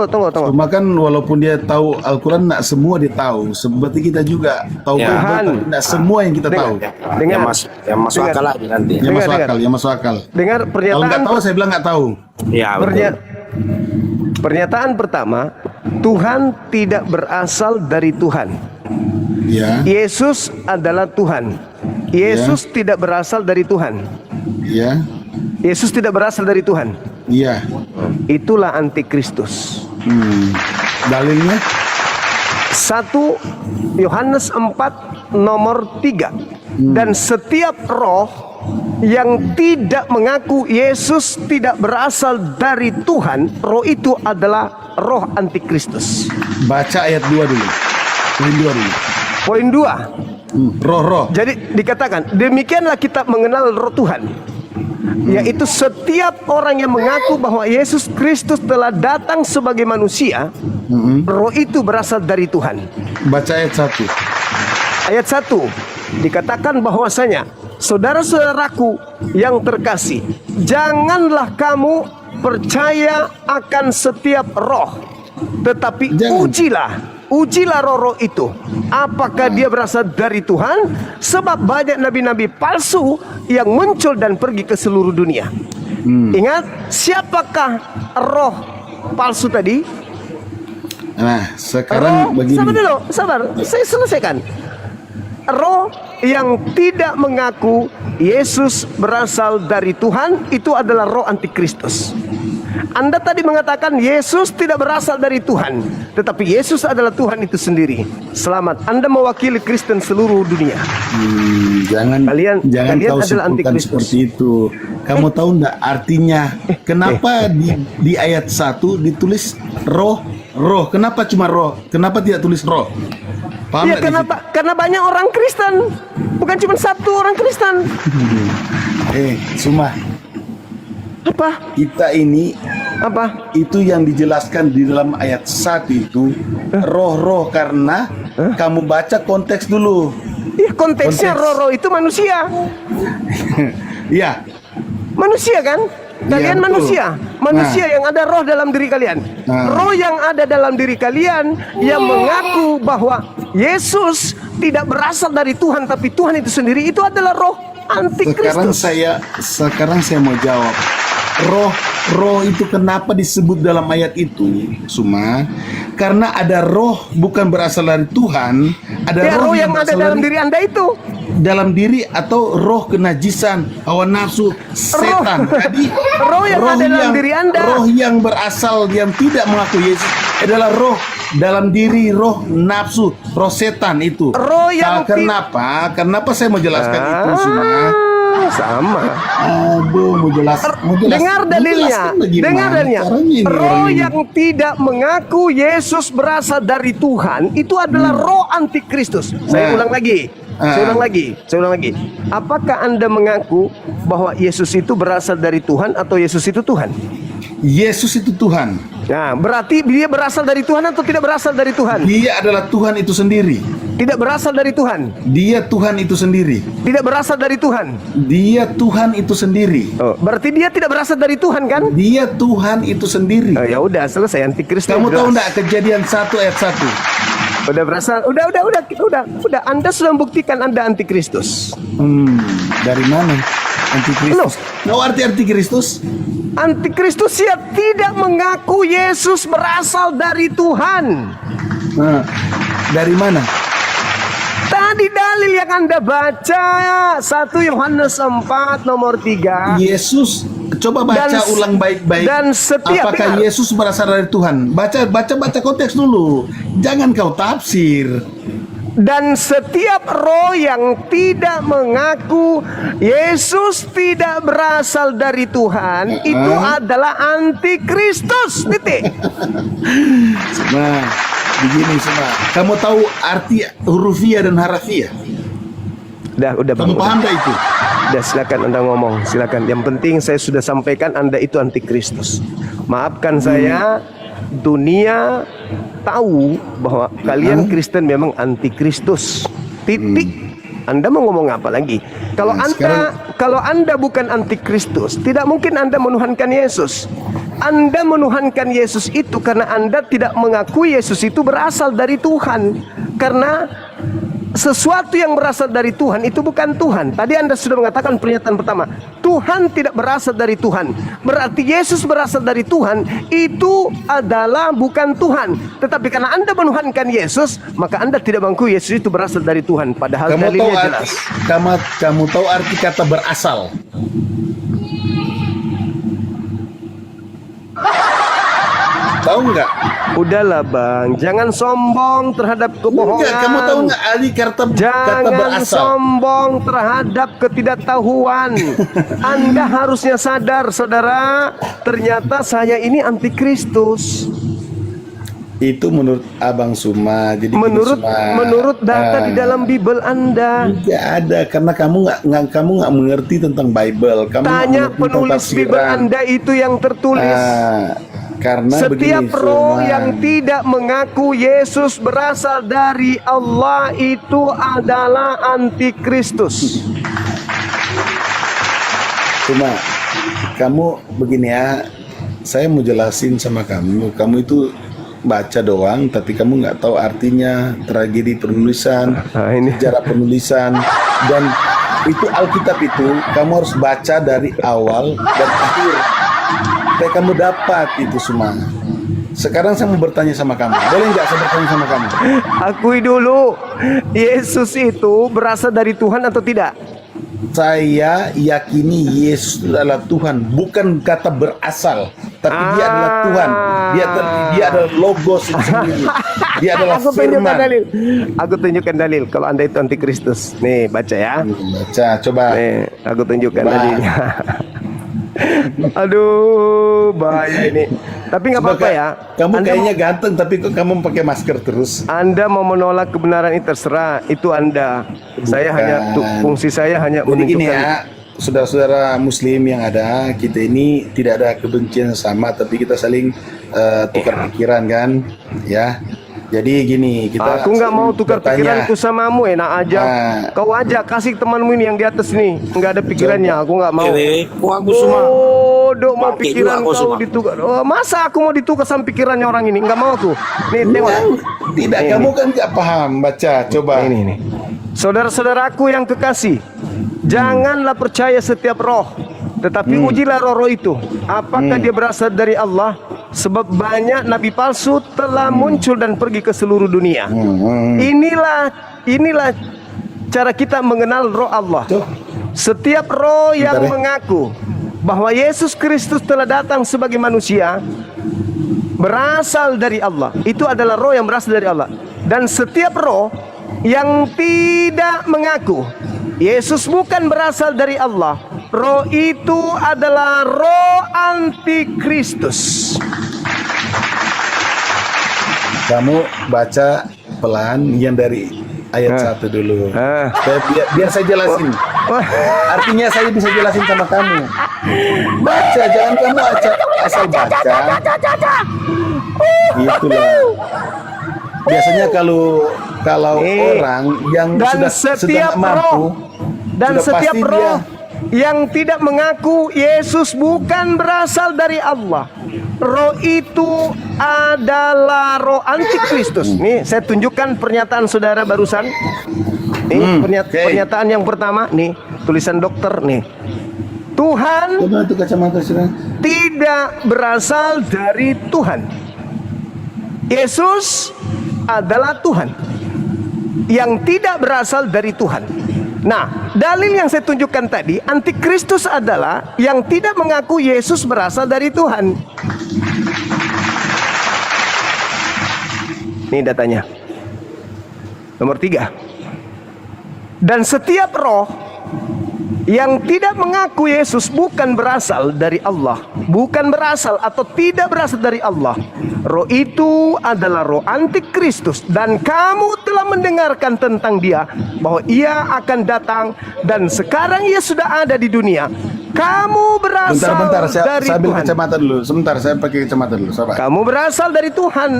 tunggu. Cuma kan walaupun dia tahu Al-Quran, tidak semua dia tahu. Seperti kita juga tahu Ya. Bible, Tuhan. tapi tidak semua yang kita tahu. Dengar. Yang masuk Dengar. akal aja nanti. Yang masuk Dengar. akal, yang masuk akal. Dengar Kalau pernyataan nggak tahu, saya bilang nggak tahu. Ya betul. Pernyataan pertama, Tuhan tidak berasal dari Tuhan. Ya, Yesus adalah Tuhan. Yesus tidak berasal dari Tuhan. ya, Yesus tidak berasal dari Tuhan. iya. Itulah antikristus. Dalilnya? 1 Yohanes 4 nomor 3. Dan setiap roh yang tidak mengaku Yesus tidak berasal dari Tuhan, roh itu adalah roh antikristus. Baca ayat 2 dulu. Poin 2 dulu. Poin 2. Roh-roh. Jadi dikatakan, demikianlah kita mengenal roh Tuhan. Yaitu setiap orang yang mengaku bahwa Yesus Kristus telah datang sebagai manusia, roh itu berasal dari Tuhan. Baca ayat 1. Ayat 1 dikatakan bahwasanya, saudara-saudaraku yang terkasih, janganlah kamu percaya akan setiap roh, tetapi ujilah roh-roh itu, apakah dia berasal dari Tuhan, sebab banyak nabi-nabi palsu yang muncul dan pergi ke seluruh dunia. Ingat, siapakah roh palsu tadi? Nah, sekarang begini. Sabar dulu, sabar, saya selesaikan. Roh yang tidak mengaku Yesus berasal dari Tuhan, itu adalah roh antikristus. Anda tadi mengatakan Yesus tidak berasal dari Tuhan, tetapi Yesus adalah Tuhan itu sendiri. Selamat, Anda mewakili Kristen seluruh dunia. Jangan Kalian kau adalah simpulkan antikristus. seperti itu. Kamu tahu enggak artinya? Kenapa di ayat 1 ditulis roh? Kenapa cuma roh? Kenapa tidak tulis roh? Paham Ya, nggak di kenapa? Karena banyak orang Kristen, bukan cuma satu orang Kristen. Suma, Apa? kita ini Apa? itu yang dijelaskan di dalam ayat 1 itu roh-roh, karena kamu baca konteks dulu. Ya, konteksnya Konteks. roh-roh itu manusia. Iya. Manusia kan? Kalian Iya, betul. manusia yang ada roh dalam diri kalian. Roh yang ada dalam diri kalian yang mengaku bahwa Yesus tidak berasal dari Tuhan, tapi Tuhan itu sendiri, itu adalah roh antikristus. Sekarang saya mau jawab. Roh itu kenapa disebut dalam ayat itu, Suma? Karena ada roh bukan berasal dari Tuhan, ada Ya, roh yang ada berasal dalam dari diri Anda itu. dalam diri, atau roh kenajisan, hawa nafsu, setan. Jadi roh yang ada dalam diri Anda. Roh yang berasal, yang tidak mengaku Yesus adalah roh dalam diri, roh nafsu, roh setan itu. Roh yang Kenapa saya mau jelaskan itu semua? Sama. Aduh, mau jelas. Dengar dalilnya. Dengar dalilnya. Roh yang tidak mengaku Yesus berasal dari Tuhan, itu adalah roh antikristus. Saya ulang lagi. Saya ulang lagi. Apakah Anda mengaku bahwa Yesus itu berasal dari Tuhan atau Yesus itu Tuhan? Yesus itu Tuhan. Nah, berarti dia berasal dari Tuhan atau tidak berasal dari Tuhan? Dia adalah Tuhan itu sendiri. Tidak berasal dari Tuhan. Dia Tuhan itu sendiri. Tidak berasal dari Tuhan. Dia Tuhan itu sendiri. Oh, berarti dia tidak berasal dari Tuhan kan? Dia Tuhan itu sendiri. Oh, ya udah, selesai, antikristus. Kamu tahu jelas. enggak Kejadian 1 ayat 1? Udah berasal. Udah. Anda sudah membuktikan Anda antikristus. Dari mana? Antikristus. Tahu arti antikristus? Antikristus ya tidak mengaku Yesus berasal dari Tuhan. Nah, dari mana? Tadi dalil yang Anda baca 1 Yohanes 4 nomor 3. Yesus, coba baca ulang baik-baik. Dan setiap apakah Yesus berasal dari Tuhan? Baca konteks dulu. Jangan kau tafsir. Dan setiap roh yang tidak mengaku Yesus tidak berasal dari Tuhan, itu adalah antikristus. Titik. Nah, begini semua. Kamu tahu arti hurufiah dan harafiah? Udah Kamu paham gak itu? Udah, silakan Anda ngomong, silakan. Yang penting saya sudah sampaikan Anda itu antikristus. Maafkan saya, dunia tahu bahwa kalian Kristen memang antikristus. Titik. Anda mau ngomong apa lagi? Kalau Anda bukan antikristus, tidak mungkin Anda menuhankan Yesus. Anda menuhankan Yesus itu karena Anda tidak mengakui Yesus itu berasal dari Tuhan. Karena sesuatu yang berasal dari Tuhan itu bukan Tuhan. Tadi Anda sudah mengatakan pernyataan pertama, Tuhan tidak berasal dari Tuhan. Berarti Yesus berasal dari Tuhan, itu adalah bukan Tuhan. Tetapi karena Anda menuhankan Yesus, maka Anda tidak mengakui Yesus itu berasal dari Tuhan. Padahal dalilnya jelas. Kamu tahu arti kata berasal? Tahu nggak? Udahlah bang, jangan sombong terhadap kebohongan. Enggak, kamu tahu nggak arti kata Jangan berasal? sombong terhadap ketidaktahuan. Anda harusnya sadar, saudara. Ternyata saya ini antikristus. Itu menurut Abang Suma. Jadi gini, Menurut Suma. menurut data di dalam Bible Anda. Tidak ada, karena kamu nggak mengerti tentang Bible. Kamu nggak Tanya mengerti tentang penulis Bible tafsiran. Anda itu yang tertulis. Karena Setiap begini, roh Suma. yang tidak mengaku Yesus berasal dari Allah itu adalah antikristus. Cuma kamu begini ya, saya mau jelasin sama kamu. Kamu itu baca doang, tapi kamu nggak tahu artinya, tragedi penulisan, Nah, ini. sejarah penulisan, dan itu Alkitab itu kamu harus baca dari awal dan akhir. Supaya kamu dapat itu semua. Sekarang saya mau bertanya sama kamu. Boleh nggak saya bertanya sama kamu? Akui dulu, Yesus itu berasal dari Tuhan atau tidak? Saya yakini Yesus adalah Tuhan, bukan kata berasal, tapi dia adalah Tuhan. Dia adalah logos itu sendiri. Dia adalah Aku tunjukkan firman. dalil. Aku tunjukkan dalil kalau Anda itu antikristus. Nih, baca ya. Baca, coba. Nih, aku tunjukkan Coba. dalilnya. Aduh, bahaya ini. Tapi nggak Coba, apa-apa Kak. ya. Kamu Anda kayaknya ganteng, tapi kok kamu pakai masker terus? Anda mau menolak kebenaran itu terserah, itu Anda. Saya Bukan. hanya fungsi saya hanya Jadi gini menunjukkan. ya, saudara-saudara Muslim yang ada, kita ini tidak ada kebencian sama, tapi kita saling tukar pikiran kan, ya. Jadi gini, kita. Aku nggak mau tukar bertanya. pikiranku samamu, enak aja. Nah. Kau aja kasih temanmu ini yang di atas nih, nggak ada pikirannya. Aku nggak mau. Kok aku semua Bodoh mau Pakai pikiran juga aku kau semua. ditukar. Oh, masa aku mau ditukar sama pikirannya orang ini? Nggak mau aku. Nih tengok. Tidak, Ini, kamu kan nggak paham. Baca, coba. Ini. Saudara-saudaraku yang kekasih, janganlah percaya setiap roh, tetapi ujilah roh-roh itu. Apakah dia berasal dari Allah? Sebab banyak nabi palsu telah muncul dan pergi ke seluruh dunia. Inilah cara kita mengenal roh Allah. Tuh. Setiap roh yang Bentar ya. mengaku bahwa Yesus Kristus telah datang sebagai manusia berasal dari Allah. Itu adalah roh yang berasal dari Allah. Dan setiap roh yang tidak mengaku Yesus bukan berasal dari Allah, roh itu adalah roh antikristus. Kamu baca pelan yang dari ayat 1 dulu. Biar saya jelasin. Artinya saya bisa jelasin sama kamu. Baca, jangan kamu asal baca. Itulah. Biasanya kalau orang yang Dan sudah setiap nggak mampu, roh dan sudah setiap pasti roh yang tidak mengaku Yesus bukan berasal dari Allah, roh itu adalah roh antikristus. Nih saya tunjukkan pernyataan saudara barusan. Nih pernyataan yang pertama nih, tulisan dokter nih. Tuhan Coba tuh kacamata sudah. tidak berasal dari Tuhan. Yesus adalah Tuhan yang tidak berasal dari Tuhan. Nah, dalil yang saya tunjukkan tadi, antikristus adalah yang tidak mengaku Yesus berasal dari Tuhan. Ini datanya. Nomor 3. Dan setiap roh yang tidak mengaku Yesus bukan berasal dari Allah, bukan berasal atau tidak berasal dari Allah, roh itu adalah roh antikristus. Dan kamu telah mendengarkan tentang dia, bahwa ia akan datang, dan sekarang ia sudah ada di dunia. Kamu berasal Bentar, saya dari ambil Tuhan. kacamata dulu. Sebentar, saya pakai kacamata dulu. Sabar. Kamu berasal dari Tuhan.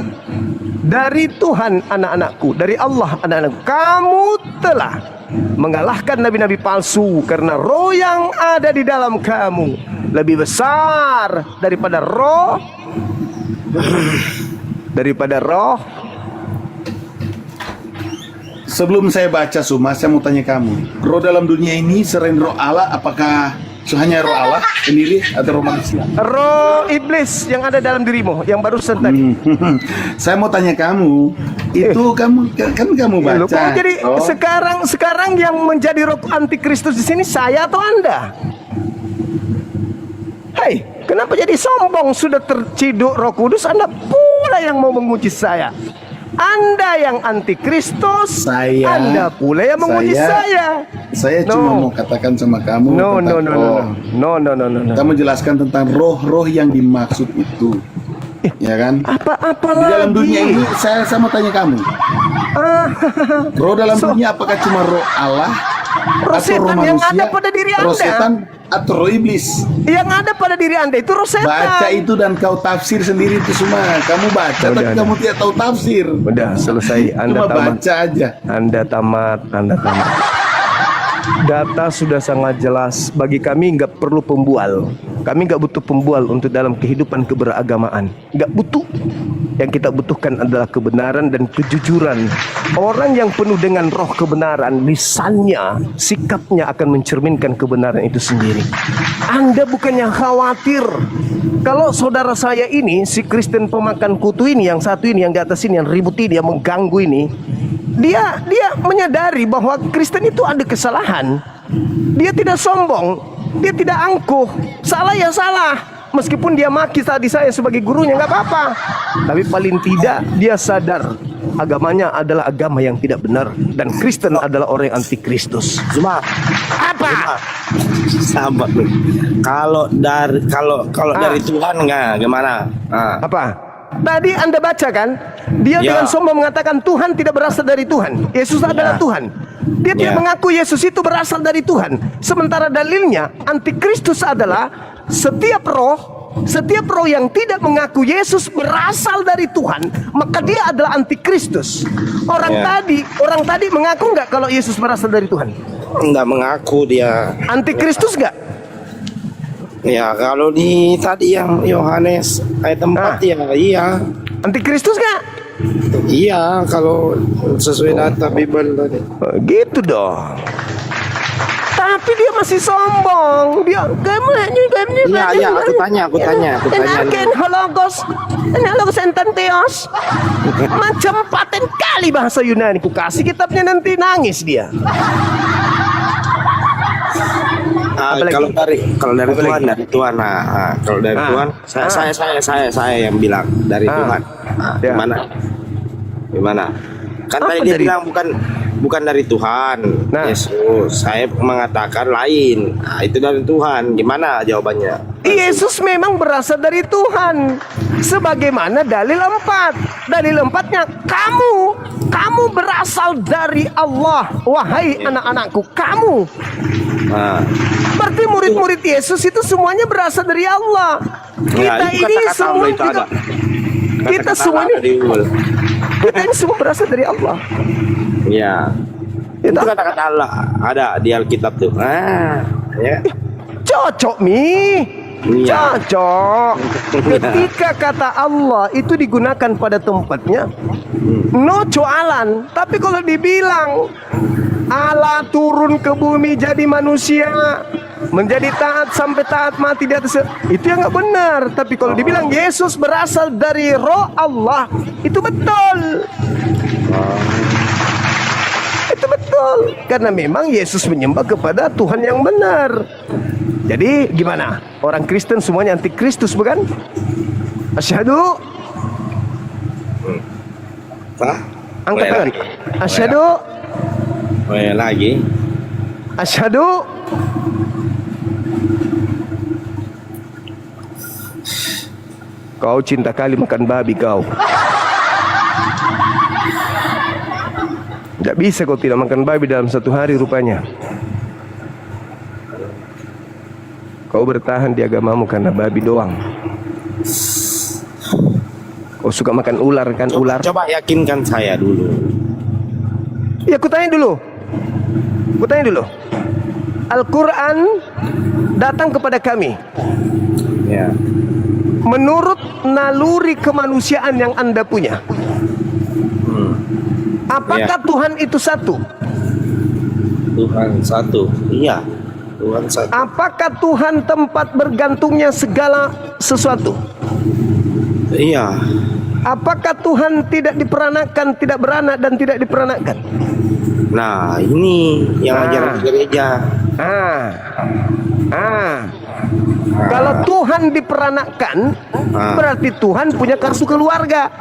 Dari Tuhan anak-anakku, dari Allah anak-anakku. Kamu telah mengalahkan nabi-nabi palsu, karena roh yang ada di dalam kamu lebih besar daripada roh Sebelum saya baca Suma, saya mau tanya kamu. Roh dalam dunia ini selain roh Allah, apakah hanya roh Allah sendiri atau roh manusia? roh iblis yang ada dalam dirimu yang barusan tadi. Saya mau tanya kamu, itu kamu kan kamu Loh, baca. kok jadi Oh, sekarang yang menjadi roh antikristus di sini saya atau Anda? Hei, kenapa jadi sombong? Sudah terciduk Roh Kudus, Anda pula yang mau menguji saya. Anda yang antikristus, Saya- Anda pula yang menguji saya. Saya No. cuma mau katakan sama kamu No, no, tentang no, no, roh. no, no, no, no, no, no. Kamu jelaskan tentang roh-roh yang dimaksud itu. Ya kan? Apa Di dalam lagi? dunia ini saya mau tanya kamu. Roh dalam dunia apakah cuma roh Allah Roh atau roh setan yang manusia? ada pada diri Roh Anda. setan atau roh iblis? Yang ada pada diri Anda itu roh setan. Baca itu dan kau tafsir sendiri itu semua. Kamu baca tapi Udah. kamu tidak tahu tafsir. Udah selesai. Anda Cuma tamat. baca aja. Anda tamat. Data sudah sangat jelas. Bagi kami nggak perlu pembual. Kami nggak butuh pembual untuk dalam kehidupan keberagamaan. Nggak butuh. Yang kita butuhkan adalah kebenaran dan kejujuran. Orang yang penuh dengan roh kebenaran, lisannya, sikapnya akan mencerminkan kebenaran itu sendiri. Anda bukannya khawatir kalau saudara saya ini, si Kristen pemakan kutu ini, yang satu ini, yang di atas ini, yang ribut ini, yang mengganggu ini, dia menyadari bahwa Kristen itu ada kesalahan. Dia tidak sombong, dia tidak angkuh. Salah ya salah. Meskipun dia maki tadi saya sebagai gurunya, nggak apa-apa. Tapi paling tidak dia sadar agamanya adalah agama yang tidak benar, dan Kristen adalah orang yang anti Kristus. Cuma Apa? sahabat nih. Kalau dari Tuhan nggak gimana? Apa? Tadi Anda baca kan? Dia Ya. dengan sombong mengatakan Tuhan tidak berasal dari Tuhan. Yesus adalah Tuhan. Dia tidak Ya. mengaku Yesus itu berasal dari Tuhan. Sementara dalilnya antikristus adalah setiap roh yang tidak mengaku Yesus berasal dari Tuhan, maka dia adalah antikristus. Orang tadi mengaku nggak kalau Yesus berasal dari Tuhan? Nggak mengaku dia. Antikristus nggak? Ya kalau di tadi yang Yohanes ayat 4 ya iya. Antikristus nggak? Iya kalau sesuai data Bible tadi. Gitu dong. Tapi dia masih sombong. Dia Iya, aku tanya. Enaken hologos entanteos. Macam paten kali bahasa Yunani. Ku kasih kitabnya nanti nangis dia. Apalagi? Kalau dari Tuhan, kalau dari Tuhan, saya yang bilang dari Tuhan. Ya. Gimana? Kan Apa tadi dia dari- bilang bukan dari Tuhan. Nah. Yesus, saya mengatakan lain. Nah, itu dari Tuhan. Gimana jawabannya? Yesus memang berasal dari Tuhan. Sebagaimana dalil 4. Dalil 4-nya kamu berasal dari Allah. Wahai anak-anakku, kamu. Nah, Berarti murid-murid Yesus itu semuanya berasal dari Allah. Kita itu ini kata-kata semua Allah itu juga, ada. kita Kata-kata semuanya, ada di Bible. kita ini semua berasal dari Allah. Iya. Ya, Itu tak? kata-kata Allah ada di Alkitab tuh. Ya. Cocok Mi. Iya. Cocok. Ketika kata Allah itu digunakan pada tempatnya, no coalan. Tapi kalau dibilang Allah turun ke bumi jadi manusia, menjadi taat sampai taat mati di atas, itu yang nggak benar. Tapi kalau dibilang Yesus berasal dari roh Allah, itu betul. Itu betul. Karena memang Yesus menyembah kepada Tuhan yang benar. Jadi gimana? Orang Kristen semuanya anti Kristus, bukan? Asyhadu. Angkat tangan. Asyhadu. Lagi. Asyhadu. Kau cinta kali makan babi kau. Tidak bisa kau tidak makan babi dalam satu hari rupanya. Kau bertahan di agamamu karena babi doang. Kau suka makan ular kan, ular? Coba yakinkan saya dulu. Ya, kutanya dulu. Al-Quran datang kepada kami Ya. menurut naluri kemanusiaan yang Anda punya. Apakah Tuhan itu satu? Tuhan satu. Iya. Tuhan satu. Apakah Tuhan tempat bergantungnya segala sesuatu? Iya. Apakah Tuhan tidak diperanakan, tidak beranak dan tidak diperanakan? Nah, ini yang ajaran gereja. Kalau Tuhan diperanakkan, berarti Tuhan punya kartu keluarga.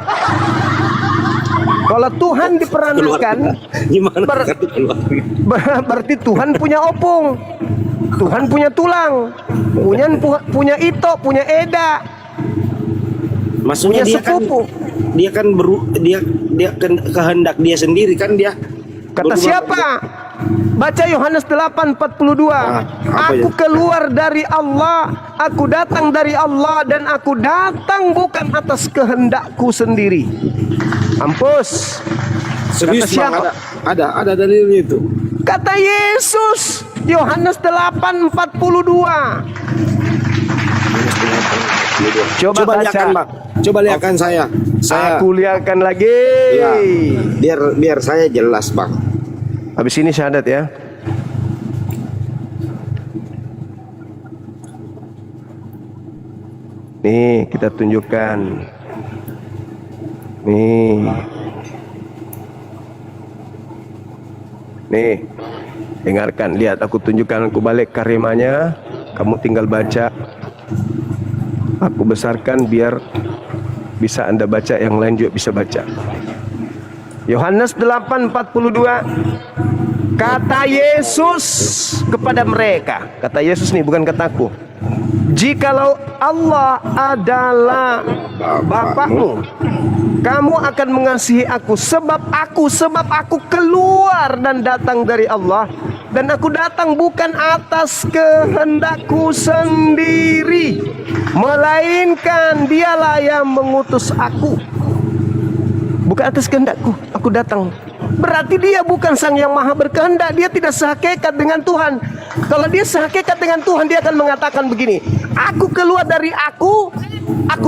Kalau Tuhan diperanakkan, Gimana kartu keluarga? berarti Tuhan punya opung, Tuhan punya tulang, punya ito, punya eda. Maksudnya punya sepupu. dia kehendak dia sendiri kan dia. Kata berubah. siapa? Baca Yohanes 8:42. apa Aku ya? keluar dari Allah, aku datang dari Allah, dan aku datang bukan atas kehendakku sendiri. Ampus. Serius Kata Bang, siapa? ada dalilnya itu. Kata Yesus, Yohanes 8:42. Coba baca. lihatkan Bang. Coba lihatkan saya. Aku lihatkan lagi. Ya, biar saya jelas Bang. Habis ini syahadat ya. Nih, kita tunjukkan. Nih, dengarkan, lihat, aku tunjukkan, aku balik karimanya, kamu tinggal baca. Aku besarkan biar bisa Anda baca, yang lain juga bisa baca. Yohanes 8:42. Kata Yesus kepada mereka, kata Yesus nih, bukan kataku. Jikalau Allah adalah Bapakmu, kamu akan mengasihi aku, sebab aku keluar dan datang dari Allah, dan aku datang bukan atas kehendakku sendiri, melainkan Dialah yang mengutus aku. Bukan atas kehendakku, aku datang. Berarti dia bukan sang yang maha berkehendak. Dia tidak sehakikat dengan Tuhan. Kalau dia sehakikat dengan Tuhan, dia akan mengatakan begini: aku keluar dari aku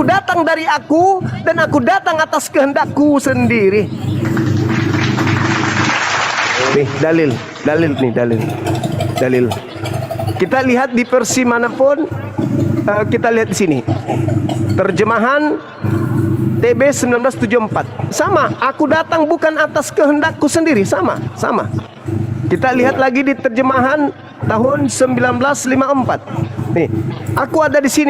datang dari aku, dan aku datang atas kehendakku sendiri. Nih dalil. Kita lihat di versi manapun, kita lihat di sini. Terjemahan TB 1974 sama, aku datang bukan atas kehendakku sendiri, sama. Kita lihat lagi di terjemahan tahun 1954. Nih, aku ada di sini